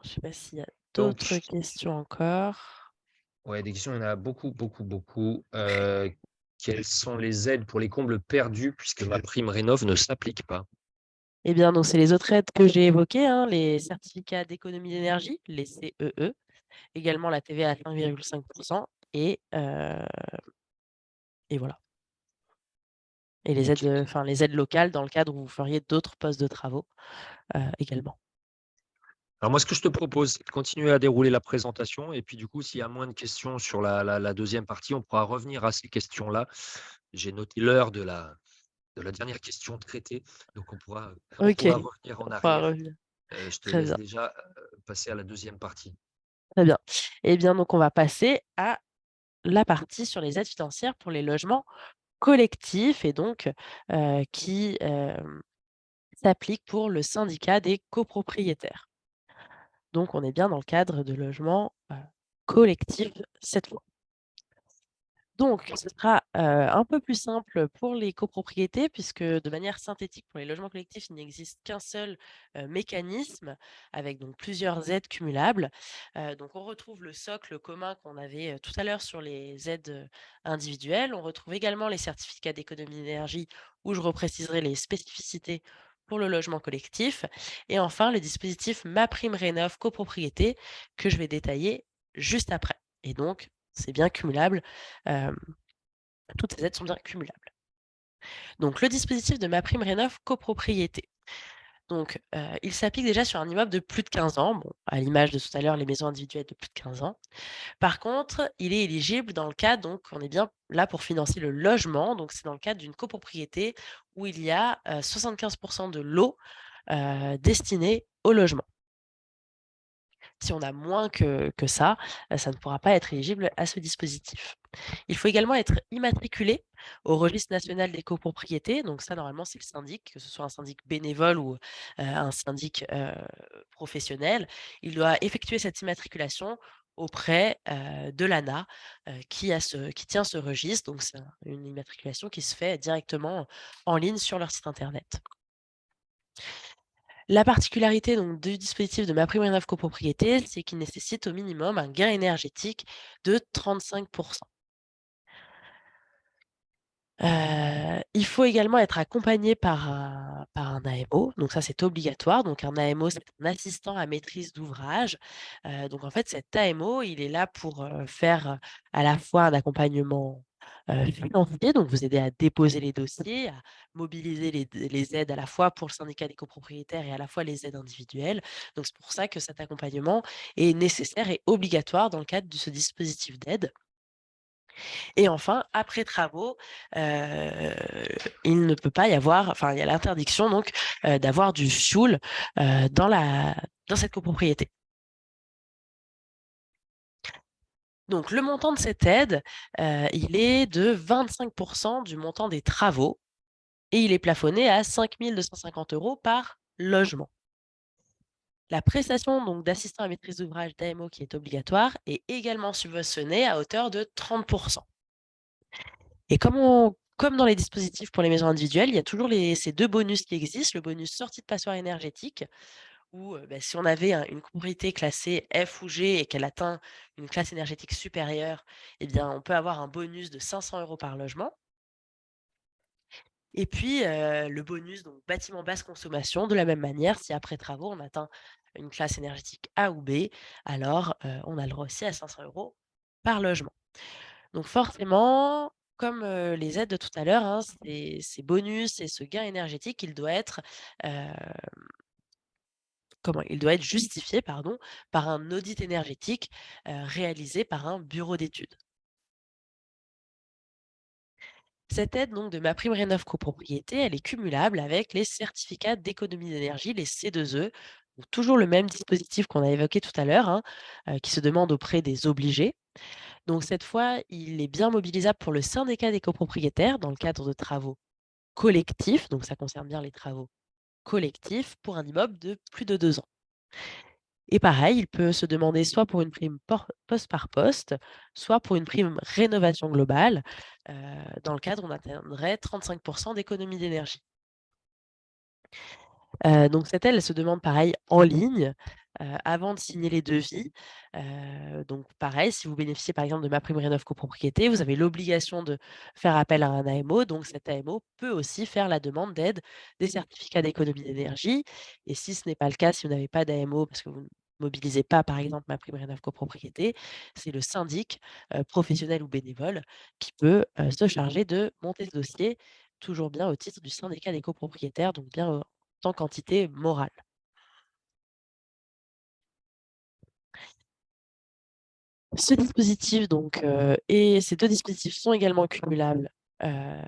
Je ne sais pas s'il y a d'autres Donc, questions encore? ouais, des questions, il y en a beaucoup, beaucoup, beaucoup. Quelles sont les aides pour les combles perdus puisque ma prime rénov' ne s'applique pas? Eh bien, donc c'est les autres aides que j'ai évoquées, hein, les certificats d'économie d'énergie, les CEE, également la TVA à 5,5 et voilà. Et les aides, OK. les aides locales dans le cadre où vous feriez d'autres postes de travaux, également. Alors moi, ce que je te propose, c'est de continuer à dérouler la présentation et puis du coup, s'il y a moins de questions sur la 2e partie, on pourra revenir à ces questions-là. J'ai noté l'heure de la dernière question traitée, donc on OK, pourra revenir en on pourra arrière. revenir. Je te Très laisse bien, déjà, passer à la 2e partie. très bien. Eh bien, donc on va passer à la partie sur les aides financières pour les logements collectifs et donc qui s'applique pour le syndicat des copropriétaires. Donc on est bien dans le cadre de logements collectifs cette fois. Donc, ce sera, un peu plus simple pour les copropriétés puisque de manière synthétique pour les logements collectifs, il n'existe qu'un seul, mécanisme avec donc plusieurs aides cumulables. Donc on retrouve le socle commun qu'on avait, tout à l'heure sur les aides, individuelles. On retrouve également les certificats d'économie d'énergie où je repréciserai les spécificités pour le logement collectif et enfin le dispositif MaPrimeRénov' copropriété que je vais détailler juste après et donc c'est bien cumulable. Hem, Toutes ces aides sont bien cumulables. Donc le dispositif de MaPrimeRénov' copropriété. Donc, il s'applique déjà sur un immeuble de plus de 15 ans, bon, à l'image de tout à l'heure, les maisons individuelles de plus de 15 ans. Par contre, il est éligible dans le cas donc on est bien là pour financer le logement, donc c'est dans le cadre d'une copropriété où il y a, 75 de l'eau, destinée au logement. Si on a moins que ça, ça ne pourra pas être éligible à ce dispositif. Il faut également être immatriculé au registre national des copropriétés. Donc ça, normalement, c'est le syndic, que ce soit un syndic bénévole ou un syndic professionnel. Il doit effectuer cette immatriculation auprès de l'ANA qui tient ce registre. Donc c'est une immatriculation qui se fait directement en ligne sur leur site internet. La particularité donc du dispositif de MaPrimeRénov' copropriété, c'est qu'il nécessite au minimum un gain énergétique de 35. Il faut également être accompagné par un AMO, donc ça, c'est obligatoire. Donc un AMO, c'est un assistant à maîtrise d'ouvrage. Donc en fait, cet AMO, il est là pour, faire, à la fois un accompagnement, financier, donc vous aider à déposer les dossiers, à mobiliser les aides à la fois pour le syndicat des copropriétaires et à la fois les aides individuelles. Donc c'est pour ça que cet accompagnement est nécessaire et obligatoire dans le cadre de ce dispositif d'aide. Et enfin, après travaux, heu, il ne peut pas y avoir enfin, il y a l'interdiction donc, d'avoir du fioul, dans cette copropriété. Donc le montant de cette aide, il est de 25 du montant des travaux et il est plafonné à 5 250 € par logement. La prestation donc d'assistant à maîtrise d'ouvrage d'AMO qui est obligatoire est également subventionnée à hauteur de 30. Et comme dans les dispositifs pour les maisons individuelles, il y a toujours ces 2 bonus qui existent. Le bonus sortie de passoire énergétique où, si on avait une copropriété classée F ou G et qu'elle atteint une classe énergétique supérieure, eh bien, on peut avoir un bonus de 500 € par logement. Et puis, le bonus donc bâtiment basse consommation, de la même manière, si après travaux, on atteint une classe énergétique A ou B, alors, on a le droit aussi à 500 € par logement. Donc forcément, comme, les aides de tout à l'heure, hein, ces bonus et ce gain énergétique, heu, il doit être justifié, pardon, par un audit énergétique, réalisé par un bureau d'études. Cette aide donc de MaPrimeRénov' copropriété, elle est cumulable avec les certificats d'économie d'énergie, les C2E, donc toujours le même dispositif qu'on a évoqué tout à l'heure, hein, qui se demande auprès des obligés. Donc cette fois, il est bien mobilisable pour le syndicat des copropriétaires dans le cadre de travaux collectifs, donc ça concerne bien les travaux collectifs pour un immeuble de plus de 2 ans. Et pareil, il peut se demander soit pour une prime poste par poste, soit pour une prime rénovation globale. Dans le cadre, on atteindrait 35 d'économie d'énergie. Donc cette aide, elle se demande pareil en ligne, avant de signer les devis. Donc pareil, si vous bénéficiez par exemple de MaPrimeRénov' copropriété, vous avez l'obligation de faire appel à un AMO. Donc cet AMO peut aussi faire la demande d'aide des certificats d'économie d'énergie et si ce n'est pas le cas, si vous n'avez pas d'AMO parce que vous ne mobilisez pas par exemple MaPrimeRénov' copropriété, c'est le syndic, professionnel ou bénévole qui peut, se charger de monter ce dossier, toujours bien au titre du syndicat des copropriétaires, donc bien, tant qu'entité morale. Ce dispositif donc et ces 2 dispositifs sont également cumulables, heu,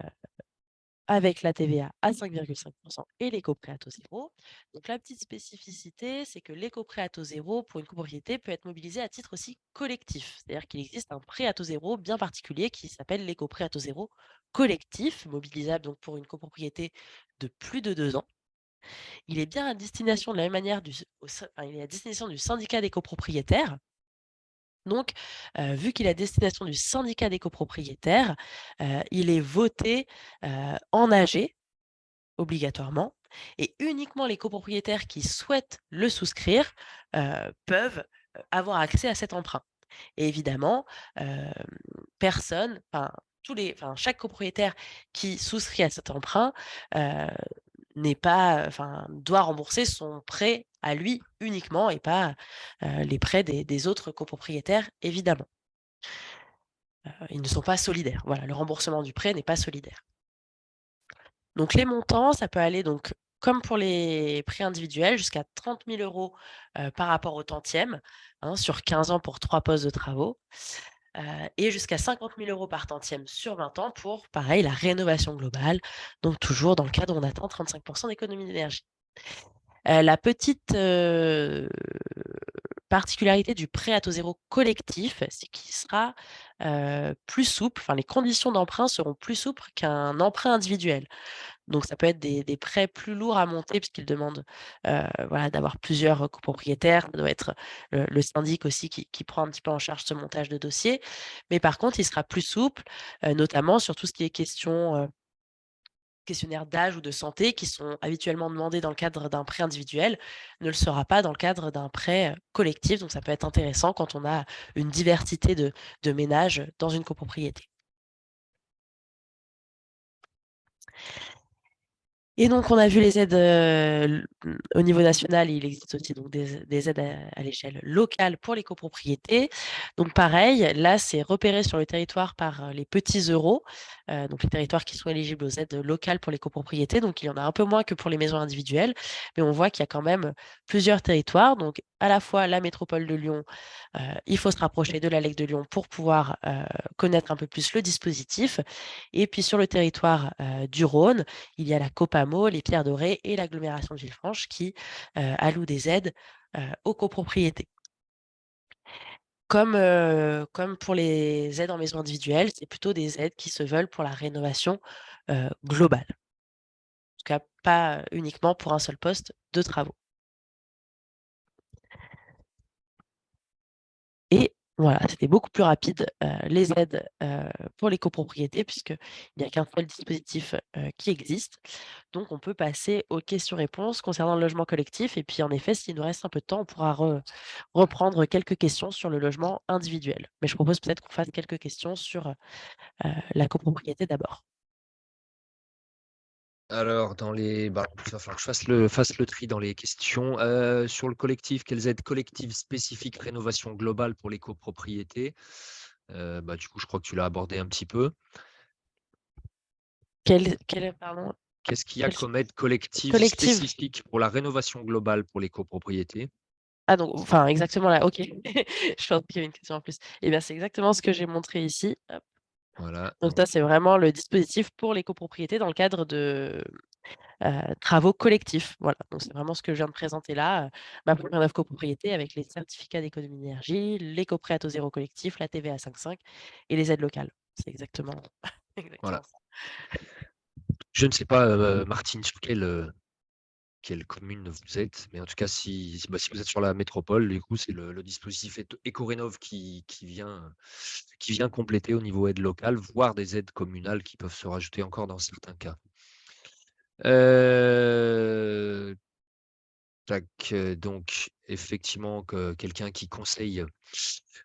avec la TVA à 5,5% et l'éco-prêt à taux zéro. Donc la petite spécificité, c'est que l'éco-prêt à taux zéro pour une copropriété peut être mobilisé à titre aussi collectif. C'est-à-dire qu'il existe un prêt à taux zéro bien particulier qui s'appelle l'éco-prêt à taux zéro collectif, mobilisable donc pour une copropriété de plus de 2 ans. Il est bien à destination de la même manière il est à destination du syndicat des copropriétaires. Donc, vu qu'il est à destination du syndicat des copropriétaires, il est voté, en AG obligatoirement et uniquement les copropriétaires qui souhaitent le souscrire, peuvent, avoir accès à cet emprunt et évidemment, hem, personne, chaque copropriétaire qui souscrit à cet emprunt, heu, doit rembourser son prêt à lui uniquement et pas, les prêts des autres copropriétaires évidemment. Ils ne sont pas solidaires. Voilà, le remboursement du prêt n'est pas solidaire. Donc les montants, ça peut aller donc comme pour les prêts individuels jusqu'à 30 000 € par rapport au tantième, hein, sur 15 ans pour 3 postes de travaux, et jusqu'à 50 000 € par tantième sur 20 ans pour, pareil, la rénovation globale, donc toujours dans le cadre où on atteint 35 d'économie d'énergie. La petite, particularité du prêt à taux zéro collectif, c'est qu'il sera, plus souple, enfin les conditions d'emprunt seront plus souples qu'un emprunt individuel. Donc ça peut être des prêts plus lourds à monter puisqu'ils demandent, voilà, d'avoir plusieurs, copropriétaires. Ça doit être le syndic aussi qui prend un petit peu en charge ce montage de dossier. Mais par contre, il sera plus souple, notamment sur tout ce qui est questionnaires d'âge ou de santé qui sont habituellement demandés dans le cadre d'un prêt individuel, ne le sera pas dans le cadre d'un prêt, collectif. Donc ça peut être intéressant quand on a une diversité de ménages dans une copropriété. Et donc on a vu les aides, au niveau national, il existe aussi donc des aides à l'échelle locale pour les copropriétés. Donc pareil, là, c'est repéré sur le territoire par, les petits euros, donc les territoires qui sont éligibles aux aides locales pour les copropriétés. Donc il y en a un peu moins que pour les maisons individuelles, mais on voit qu'il y a quand même plusieurs territoires. Donc à la fois la métropole de Lyon, il faut se rapprocher de la LEC de Lyon pour pouvoir, connaître un peu plus le dispositif et puis sur le territoire, du Rhône, il y a la Copamo, les Pierres Dorées et l'agglomération de Villefranche qui, allouent des aides, aux copropriétés. Comme pour les aides en maison individuelle, c'est plutôt des aides qui se veulent pour la rénovation, globale. En tout cas, pas uniquement pour un seul poste de travaux. Et voilà, c'était beaucoup plus rapide, les aides, pour les copropriétés puisqu'il n'y a qu'un seul dispositif, qui existe. Donc on peut passer aux questions-réponses concernant le logement collectif et puis en effet, s'il nous reste un peu de temps, on pourra reprendre quelques questions sur le logement individuel. Mais je propose peut-être qu'on fasse quelques questions sur, la copropriété d'abord. Alors, il va falloir que je fasse le tri dans les questions. Sur le collectif, quelles aides collectives spécifiques rénovation globale pour les copropriétés? Du coup, je crois que tu l'as abordé un petit peu. Pardon? Qu'est-ce qu'il y a Quelle comme aide collective collective? spécifique pour la rénovation globale pour les copropriétés? Ah donc enfin exactement là, OK. Je pensais qu'il y avait une question en plus. Et bien, c'est exactement ce que j'ai montré ici. Hop. Voilà, Donc donc ça, c'est vraiment le dispositif pour les copropriétés dans le cadre de, travaux collectifs. Voilà, donc c'est vraiment ce que je viens de présenter là, ma première œuvre copropriété avec les certificats d'économie d'énergie, l'éco-prêt à taux zéro collectif, la TVA à 5,5 et les aides locales. C'est exactement voilà. exactement ça. Je ne sais pas, Martine, sur quelle commune vous êtes, mais en tout cas, si vous êtes sur la métropole, du coup, c'est le dispositif Écorénov qui vient compléter au niveau aide locale, voire des aides communales qui peuvent se rajouter encore dans certains cas. Heu, donc effectivement que quelqu'un qui conseille,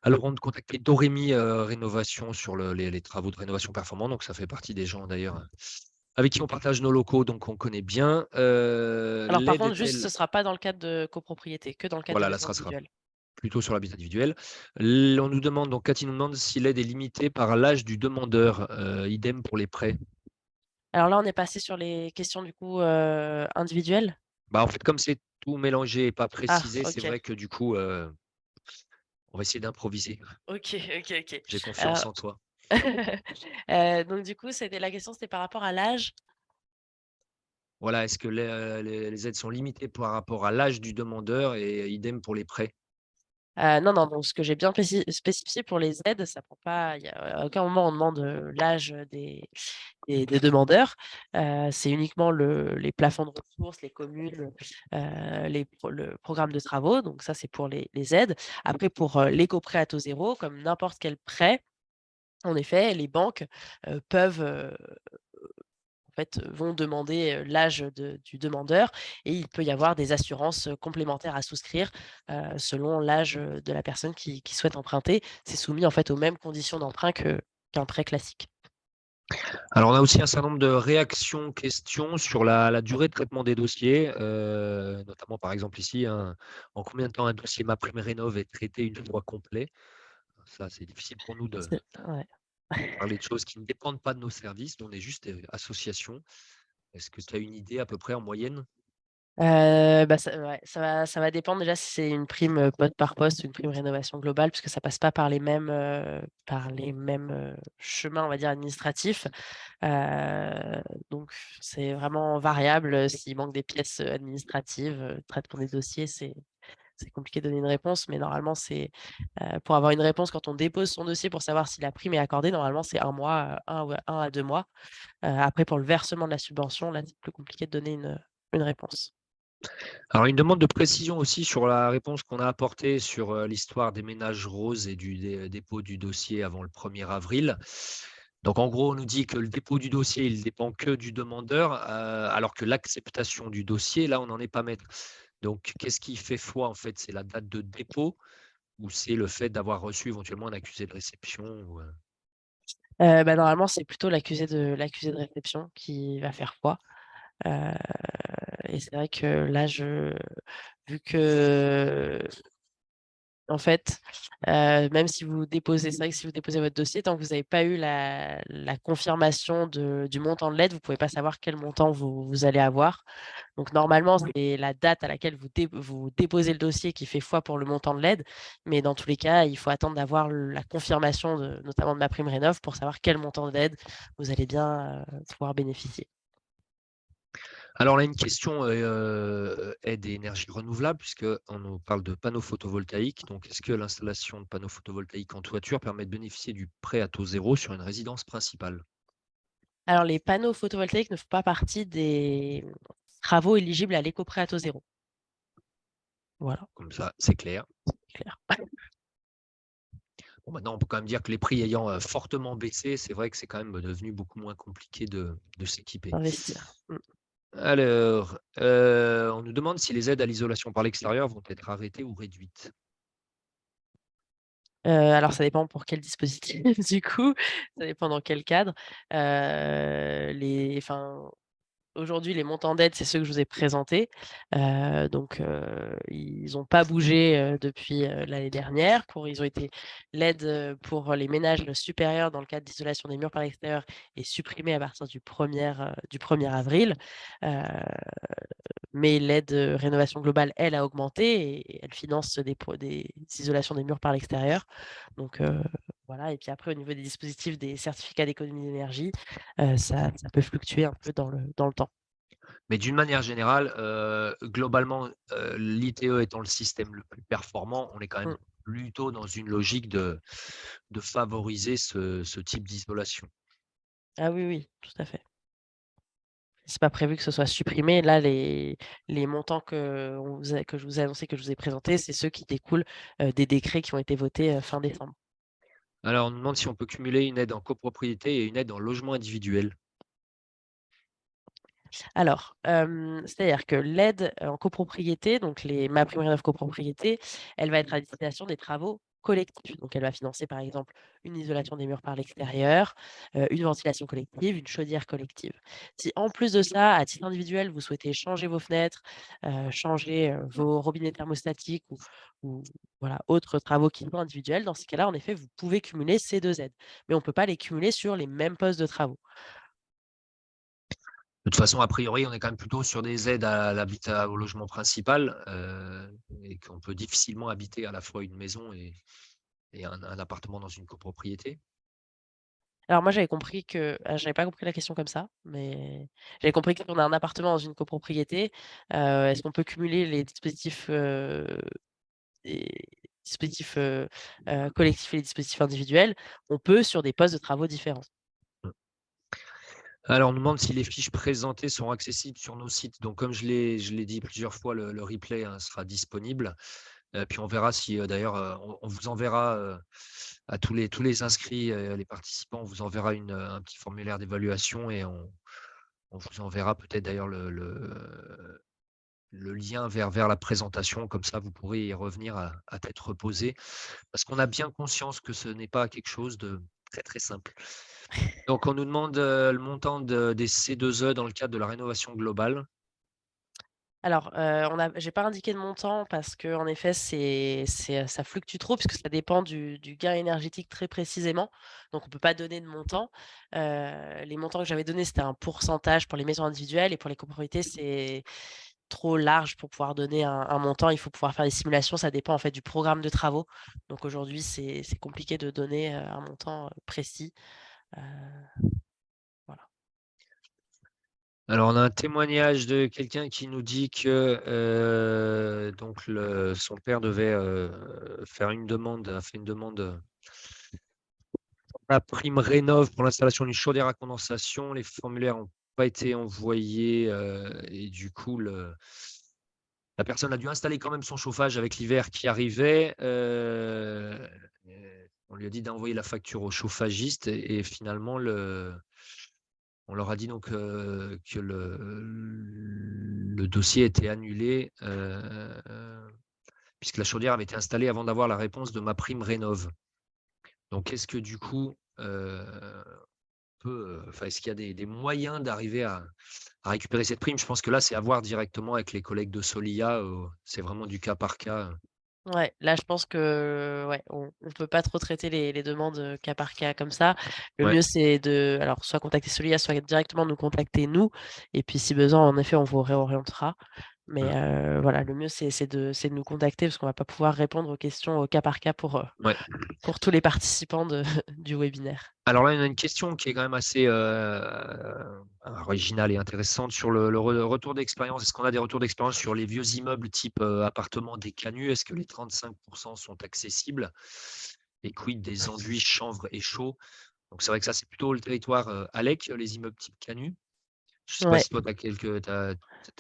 alors on de contacter Dorémy, Rénovation sur les travaux de rénovation performants, donc ça fait partie des gens d'ailleurs, avec qui on partage nos locaux, donc on connaît bien. Alors par L'aide contre, juste, ce est-elle sera pas dans le cadre de copropriété, que dans le cadre de voilà, là, maison ça sera individuelle. plutôt sur l'habitat individuel. On nous demande donc Cathy nous demande si l'aide est limitée par l'âge du demandeur, idem pour les prêts. Alors là, on est passé sur les questions du coup, individuelles? En fait, comme c'est tout mélangé et pas Ah précisé, c'est OK. vrai que du coup, on va essayer d'improviser. OK, OK, OK. J'ai confiance Alors en toi. donc du coup, c'était la question, c'était par rapport à l'âge? Voilà, est-ce que les aides sont limitées par rapport à l'âge du demandeur et idem pour les prêts? Non, non, donc ce que j'ai bien spécifié pour les aides, ça prend pas il y a à aucun moment on demande, l'âge, des demandeurs. C'est uniquement les plafonds de ressources, les communes, le programme de travaux, donc ça, c'est pour les aides. Après pour, l'éco-prêt à taux zéro, comme n'importe quel prêt, en effet, les banques, peuvent, en fait, vont demander, l'âge du demandeur et il peut y avoir des assurances, complémentaires à souscrire, selon l'âge, de la personne qui souhaite emprunter. C'est soumis, en fait, aux mêmes conditions d'emprunt qu'un prêt classique. Alors, on a aussi un certain nombre de réactions, questions sur la durée de traitement des dossiers, notamment, par exemple, ici, en combien de temps un dossier MaPrimeRénov' est traité une fois complet? Ça, c'est difficile pour nous de C'est ouais. parler de choses qui ne dépendent pas de nos services. Nous, on est juste, association. Est-ce que tu as une idée à peu près en moyenne? Bah, ça va dépendre déjà si c'est une prime, poste par poste ou une prime rénovation globale puisque ça passe pas par les mêmes chemins, on va dire, administratifs. Donc c'est vraiment variable, s'il manque des pièces, administratives, traitement des dossiers, c'est compliqué de donner une réponse, mais normalement pour avoir une réponse quand on dépose son dossier pour savoir si la prime est accordée, normalement c'est 1 mois, 1 à 2 mois. Après pour le versement de la subvention, là, c'est plus compliqué de donner une réponse. Alors, une demande de précision aussi sur la réponse qu'on a apportée sur, l'histoire des ménages roses et du dépôt du dossier avant le 1er avril. Donc en gros, on nous dit que le dépôt du dossier, il dépend que du demandeur, alors que l'acceptation du dossier, là, on n'en est pas maître. Donc qu'est-ce qui fait foi, en fait? C'est la date de dépôt ou c'est le fait d'avoir reçu éventuellement un accusé de réception ou? Bah, normalement, c'est plutôt l'accusé de réception qui va faire foi, heu et c'est vrai que là, vu que en fait, même si vous déposez c'est vrai que si vous déposez votre dossier, tant que vous n'avez pas eu la confirmation du montant de l'aide, vous ne pouvez pas savoir quel montant vous allez avoir. Donc normalement, c'est la date à laquelle vous déposez le dossier qui fait foi pour le montant de l'aide, mais dans tous les cas, il faut attendre d'avoir la confirmation notamment de MaPrimeRénov' pour savoir quel montant d'aide vous allez bien, pouvoir bénéficier. Alors, on a une question, aide et énergie renouvelable, puisqu'on nous parle de panneaux photovoltaïques. Donc, est-ce que l'installation de panneaux photovoltaïques en toiture permet de bénéficier du prêt à taux zéro sur une résidence principale? Alors les panneaux photovoltaïques ne font pas partie des travaux éligibles à l'éco-prêt à taux zéro. Voilà, Comme ça, c'est clair. c'est clair. Bon, maintenant, on peut quand même dire que les prix ayant, fortement baissé, c'est vrai que c'est quand même devenu beaucoup moins compliqué de s'équiper. Investir. Mmh. Alors, on nous demande si les aides à l'isolation par l'extérieur vont être arrêtées ou réduites. Alors ça dépend pour quel dispositif du coup, ça dépend dans quel cadre. Aujourd'hui, les montants d'aide, c'est ceux que je vous ai présentés. Donc ils n'ont pas bougé, depuis, l'année dernière. Ils ont été l'aide, pour les ménages supérieurs dans le cadre d'isolation des murs par l'extérieur est supprimée à partir du 1er avril. Heu, mais l'aide, rénovation globale, elle, a augmenté et elle finance des isolations des murs par l'extérieur. Donc voilà et puis après au niveau des dispositifs des certificats d'économie d'énergie, ça peut fluctuer un peu dans le temps. Mais d'une manière générale, globalement, l'ITE étant le système le plus performant, on est quand même Mmh. plutôt dans une logique de favoriser ce type d'isolation. Ah oui, oui, tout à fait. C'est pas prévu que ce soit supprimé. Là, les montants que je vous ai annoncés, que je vous ai présentés, c'est ceux qui découlent, des décrets qui ont été votés, fin décembre. Alors, on nous demande si on peut cumuler une aide en copropriété et une aide en logement individuel. Alors, c'est-à-dire que l'aide, en copropriété, donc les MaPrimeRénov' copropriété, elle va être à destination des travaux collectifs. Donc elle va financer, par exemple, une isolation des murs par l'extérieur, une ventilation collective, une chaudière collective. Si en plus de ça, à titre individuel, vous souhaitez changer vos fenêtres, changer, vos robinets thermostatiques ou voilà, autres travaux qui sont individuels, dans ces cas-là, en effet, vous pouvez cumuler ces 2 aides. Mais on ne peut pas les cumuler sur les mêmes postes de travaux. De toute façon, a priori, on est quand même plutôt sur des aides à l'habitat au logement principal, et qu'on peut difficilement habiter à la fois une maison et un appartement dans une copropriété. Alors moi, j'avais compris que j'avais pas compris la question comme ça, mais j'avais compris que si on a un appartement dans une copropriété, est-ce qu'on peut cumuler les dispositifs, collectifs et les dispositifs individuels? On peut sur des postes de travaux différents. Alors, on nous demande si les fiches présentées sont accessibles sur nos sites. Donc, comme je l'ai dit plusieurs fois, le replay, hein, sera disponible. Puis on verra si, d'ailleurs, on vous enverra, à tous les inscrits, les participants, on vous enverra un petit formulaire d'évaluation et on vous enverra peut-être d'ailleurs le lien vers la présentation. Comme ça, vous pourrez y revenir à tête reposée. Parce qu'on a bien conscience que ce n'est pas quelque chose de très, très simple. Donc on nous demande, le montant des C2E dans le cadre de la rénovation globale. Alors, j'ai pas indiqué de montant parce qu'en effet, ça fluctue trop puisque ça dépend du gain énergétique très précisément, donc on peut pas donner de montant. Les montants que j'avais donnés, c'était un pourcentage pour les maisons individuelles et pour les copropriétés, c'est trop large pour pouvoir donner un montant. Il faut pouvoir faire des simulations, ça dépend en fait du programme de travaux. Donc aujourd'hui, c'est compliqué de donner, un montant, précis, heu, voilà. Alors on a un témoignage de quelqu'un qui nous dit que, donc son père devait, faire une demande a fait une demande, la prime rénov pour l'installation d'une chaudière à condensation. Les formulaires n'ont pas été envoyés, et du coup la personne a dû installer quand même son chauffage avec l'hiver qui arrivait. On lui a dit d'envoyer la facture au chauffagiste et finalement on leur a dit donc, que le dossier était annulé, puisque la chaudière avait été installée avant d'avoir la réponse de MaPrimeRénov'. Donc est-ce que du coup, est-ce qu'il y a des moyens d'arriver à récupérer cette prime? Je pense que là, c'est à voir directement avec les collègues de Solia, c'est vraiment du cas par cas. Ouais, là, je pense que, ouais, on peut pas trop traiter les demandes, cas par cas comme ça. Le Ouais, mieux, c'est alors soit contacter Solia, soit directement nous contacter nous et puis si besoin, en effet, on vous réorientera. Mais, mmh, voilà, le mieux, c'est de nous contacter parce qu'on va pas pouvoir répondre aux questions au cas par cas ouais. pour tous les participants du webinaire. Alors là, il y a une question qui est quand même assez, originale et intéressante sur le retour d'expérience. Est-ce qu'on a des retours d'expérience sur les vieux immeubles type, appartements des canuts? Est-ce que les 35 sont accessibles? Et quid des enduits chanvre et chauds? Donc c'est vrai que ça, c'est plutôt le territoire, ALEC, les immeubles type canut. Je ne sais pas Ouais, si toi tu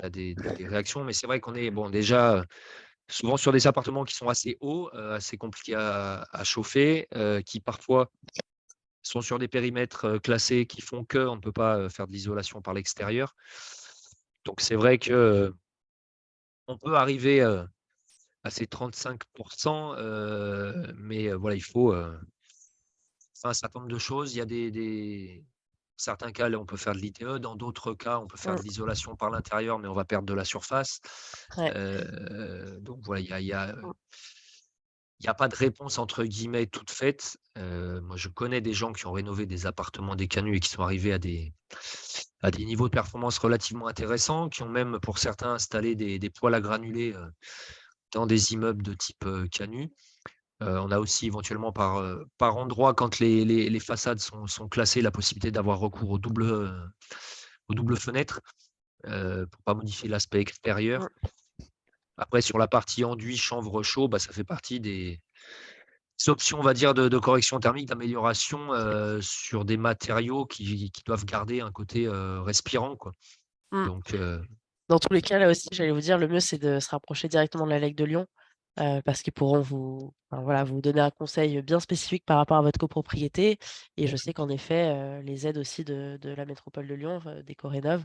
as des réactions, mais c'est vrai qu'on est bon déjà, souvent sur des appartements qui sont assez hauts, assez compliqués à chauffer, qui parfois sont sur des périmètres, classés qui font qu'on ne peut pas, faire de l'isolation par l'extérieur. Donc c'est vrai que, on peut arriver, à ces 35 mais voilà, il faut, faire un certain nombre de choses. Il y a certains cas, là, on peut faire de l'ITE, dans d'autres cas, on peut faire de mmh, l'isolation par l'intérieur, mais on va perdre de la surface. ouais, Donc voilà, mmh, il y a pas de réponse entre guillemets «toute faite». Moi, je connais des gens qui ont rénové des appartements des canuts et qui sont arrivés à des niveaux de performance relativement intéressants, qui ont même pour certains installé des poêles à granulés, dans des immeubles de type, canut. On a aussi éventuellement par endroit quand les façades sont classées, la possibilité d'avoir recours aux doubles fenêtres, pour pas modifier l'aspect extérieur. mmh. Après sur la partie enduit, chanvre, chaud, bah, ça fait partie des options, on va dire, de correction thermique, d'amélioration, sur des matériaux qui doivent garder un côté, respirant, quoi. Mmh. Donc Dans tous les cas, là aussi, j'allais vous dire, le mieux, c'est de se rapprocher directement de la Lec de Lyon, parce qu'ils pourront voilà, vous donner un conseil bien spécifique par rapport à votre copropriété et je sais qu'en effet, les aides aussi de la métropole de Lyon, d'Ecorénov,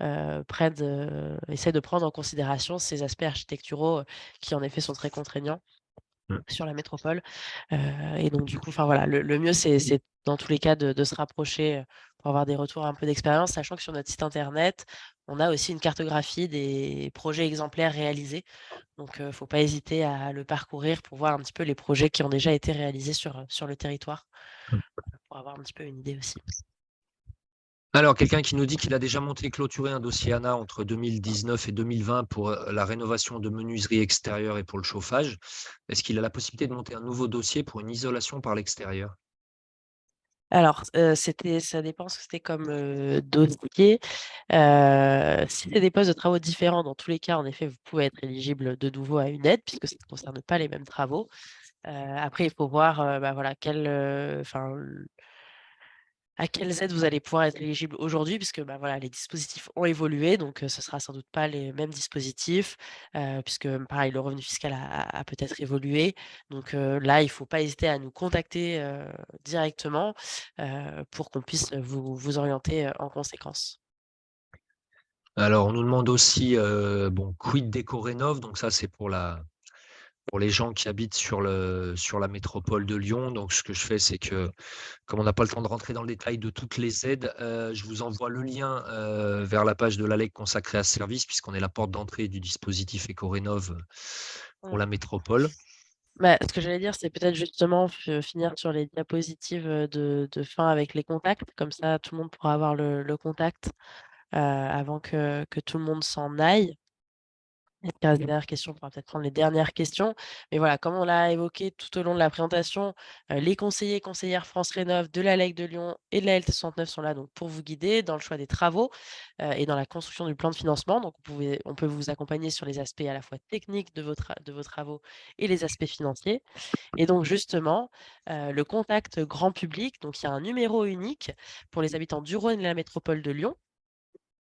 essaient de prendre en considération ces aspects architecturaux, qui en effet sont très contraignants mmh. sur la métropole. Et donc du coup, enfin voilà, le mieux c'est dans tous les cas de se rapprocher, pour avoir des retours un peu d'expérience, sachant que sur notre site internet, on a aussi une cartographie des projets exemplaires réalisés. Donc faut pas hésiter à le parcourir pour voir un petit peu les projets qui ont déjà été réalisés sur le territoire, pour avoir un petit peu une idée aussi. Alors quelqu'un qui nous dit qu'il a déjà monté et clôturé un dossier ANA entre 2019 et 2020 pour, la rénovation de menuiserie extérieure et pour le chauffage. Est-ce qu'il a la possibilité de monter un nouveau dossier pour une isolation par l'extérieur? Alors, ça dépend ce que c'était comme dossier. Si c'est des postes de travaux différents, dans tous les cas, en effet, vous pouvez être éligible de nouveau à une aide puisque ça ne concerne pas les mêmes travaux. Après, il faut voir bah, voilà, à quelles aides vous allez pouvoir être éligible aujourd'hui, puisque bah, voilà, les dispositifs ont évolué, donc ce sera sans doute pas les mêmes dispositifs, puisque pareil, le revenu fiscal a peut-être évolué. Donc là, il ne faut pas hésiter à nous contacter directement pour qu'on puisse vous orienter en conséquence. Alors, on nous demande aussi, bon, quid d'Ecorénov? Donc ça, c'est pour les gens qui habitent sur la métropole de Lyon. Donc, ce que je fais, c'est que, comme on n'a pas le temps de rentrer dans le détail de toutes les aides, je vous envoie le lien vers la page de l'ALEC consacrée à ce service, puisqu'on est la porte d'entrée du dispositif Ecorénov pour Mm. la métropole. Bah, ce que j'allais dire, c'est peut-être justement finir sur les diapositives de fin avec les contacts, comme ça tout le monde pourra avoir le contact avant que tout le monde s'en aille. Il te reste des dernières questions, on pourra peut-être prendre les dernières questions. Mais voilà, comme on l'a évoqué tout au long de la présentation, les conseillers et conseillères France Rénov' de la LEC de Lyon et de la LT69 sont là donc pour vous guider dans le choix des travaux, et dans la construction du plan de financement. Donc on peut vous accompagner sur les aspects à la fois techniques de vos travaux et les aspects financiers. Et donc justement, le contact grand public, donc il y a un numéro unique pour les habitants du Rhône et la métropole de Lyon.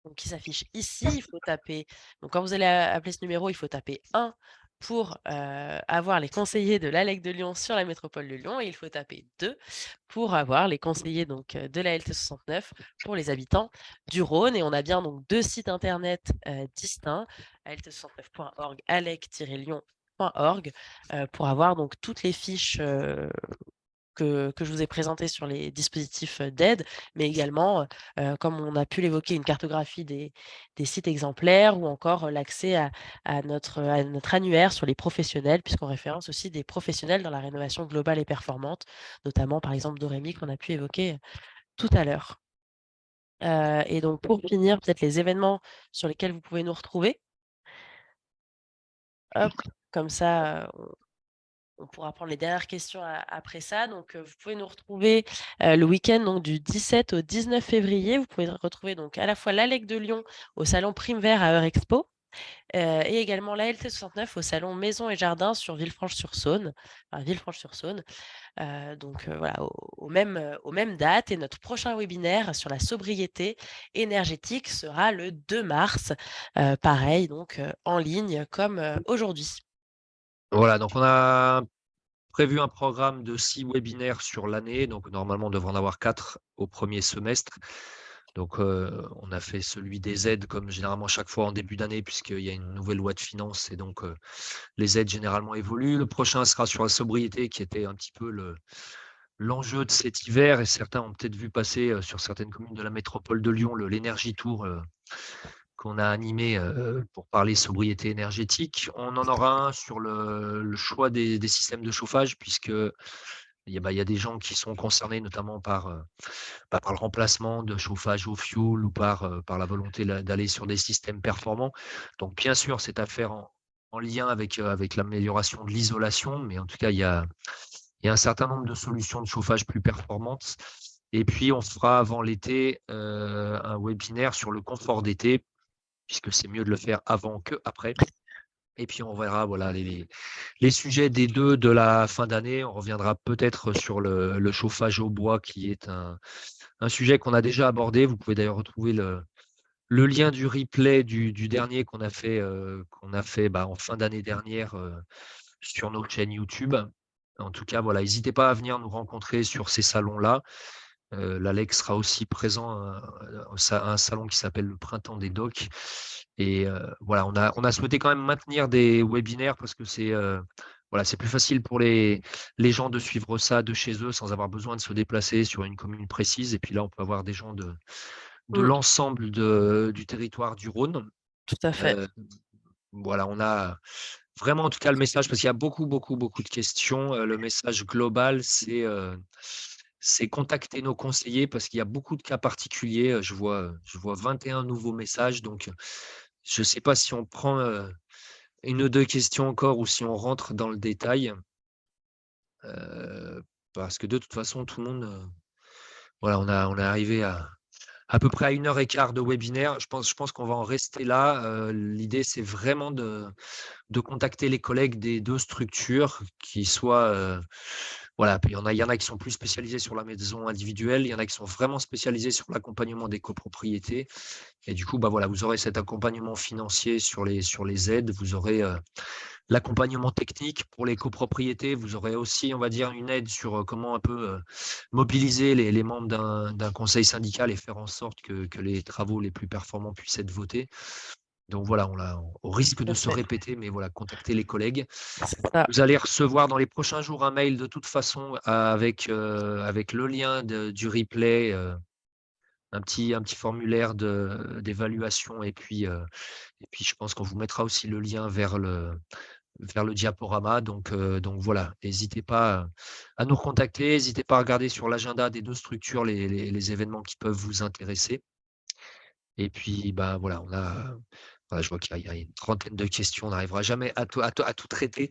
Donc qui s'affiche ici, il faut taper donc quand vous allez appeler ce numéro, il faut taper 1 pour, avoir les conseillers de l'ALEC de Lyon sur la métropole de Lyon et il faut taper 2 pour avoir les conseillers donc, de la LT69 pour les habitants du Rhône et on a bien donc 2 sites internet, distincts, alt69.org, alec-lyon.org, pour avoir donc toutes les fiches, que je vous ai présenté sur les dispositifs d'aide, mais également, comme on a pu l'évoquer, une cartographie des sites exemplaires ou encore l'accès à notre annuaire sur les professionnels, puisqu'on référence aussi des professionnels dans la rénovation globale et performante, notamment par exemple Dorémy qu'on a pu évoquer tout à l'heure. Et donc pour finir, peut-être les événements sur lesquels vous pouvez nous retrouver. Hop, comme ça, on pourra prendre les dernières questions après ça. Donc, vous pouvez nous retrouver le week-end donc, du 17 au 19 février. Vous pouvez retrouver donc à la fois l'ALEC de Lyon au salon Prime Vert à Eurexpo et également la LT69 au salon Maison et Jardin sur Villefranche-sur-Saône, enfin, Villefranche-sur-Saône. Donc, voilà, aux mêmes dates. Et notre prochain webinaire sur la sobriété énergétique sera le 2 mars, pareil, donc en ligne comme aujourd'hui. Voilà, donc on a prévu un programme de 6 webinaires sur l'année. Donc, normalement, on devrait en avoir 4 au premier semestre. Donc, on a fait celui des aides comme généralement chaque fois en début d'année, puisqu'il y a une nouvelle loi de finances et donc les aides généralement évoluent. Le prochain sera sur la sobriété, qui était un petit peu l'enjeu de cet hiver. Et certains ont peut-être vu passer sur certaines communes de la métropole de Lyon l'Énergie Tour qu'on a animé pour parler sobriété énergétique. On en aura un sur le choix des systèmes de chauffage, puisque il y a des gens qui sont concernés notamment par le remplacement de chauffage au fioul ou par la volonté d'aller sur des systèmes performants. Donc, bien sûr, c'est à faire en lien avec l'amélioration de l'isolation, mais en tout cas, il y a un certain nombre de solutions de chauffage plus performantes. Et puis, on fera avant l'été un webinaire sur le confort d'été, puisque c'est mieux de le faire avant qu'après. Et puis, on verra voilà, les sujets des deux de la fin d'année. On reviendra peut-être sur le chauffage au bois, qui est un sujet qu'on a déjà abordé. Vous pouvez d'ailleurs retrouver le lien du replay du dernier qu'on a fait en fin d'année dernière sur nos chaînes YouTube. En tout cas, voilà, n'hésitez pas à venir nous rencontrer sur ces salons-là. L'Alex sera aussi présent à un salon qui s'appelle le Printemps des Docs. Et voilà, on a souhaité quand même maintenir des webinaires parce que c'est plus facile pour les gens de suivre ça de chez eux sans avoir besoin de se déplacer sur une commune précise. Et puis là, on peut avoir des gens de Mmh, l'ensemble du territoire du Rhône. tout à fait. Euh, voilà, on a vraiment en tout cas le message, parce qu'il y a beaucoup, beaucoup, beaucoup de questions. Le message global, c'est contacter nos conseillers parce qu'il y a beaucoup de cas particuliers. Je vois 21 nouveaux messages. Donc, je ne sais pas si on prend une ou deux questions encore ou si on rentre dans le détail. Parce que de toute façon, tout le monde voilà, on est arrivé à peu près à 1 h 15 de webinaire. Je pense qu'on va en rester là. L'idée, c'est vraiment de contacter les collègues des 2 structures qui soient, voilà, puis il y en a qui sont plus spécialisés sur la maison individuelle, il y en a qui sont vraiment spécialisés sur l'accompagnement des copropriétés et du coup, bah, voilà, vous aurez cet accompagnement financier sur les aides, vous aurez, l'accompagnement technique pour les copropriétés, vous aurez aussi, on va dire, une aide sur, comment un peu, mobiliser les membres d'un conseil syndical et faire en sorte que les travaux les plus performants puissent être votés. Donc voilà, au risque Tout de à se fait. répéter, mais voilà, contactez les collègues. C'est ça. Vous allez recevoir dans les prochains jours un mail de toute façon avec le lien du replay, un petit formulaire d'évaluation et puis je pense qu'on vous mettra aussi le lien vers le diaporama. Donc voilà, n'hésitez pas à nous recontacter, n'hésitez pas à regarder sur l'agenda des 2 structures les événements qui peuvent vous intéresser. Et puis, bah, voilà, voilà, je vois qu'il y a une trentaine de questions, on n'arrivera jamais à tout traiter.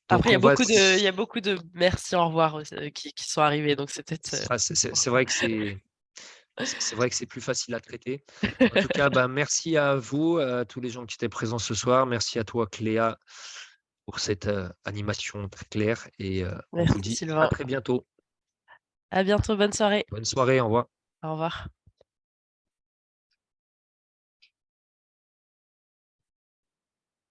Après, Donc on va il y a beaucoup de merci, au revoir, qui sont arrivés, donc c'est peut-être, c'est vrai que c'est vrai que c'est plus facile à traiter. En tout cas, bah, merci à vous, à tous les gens qui étaient présents ce soir. Merci à toi, Cléa, pour cette, animation très claire et on vous merci dit à Sylvain. très bientôt. À bientôt, bonne soirée. Bonne soirée, au revoir. Au revoir.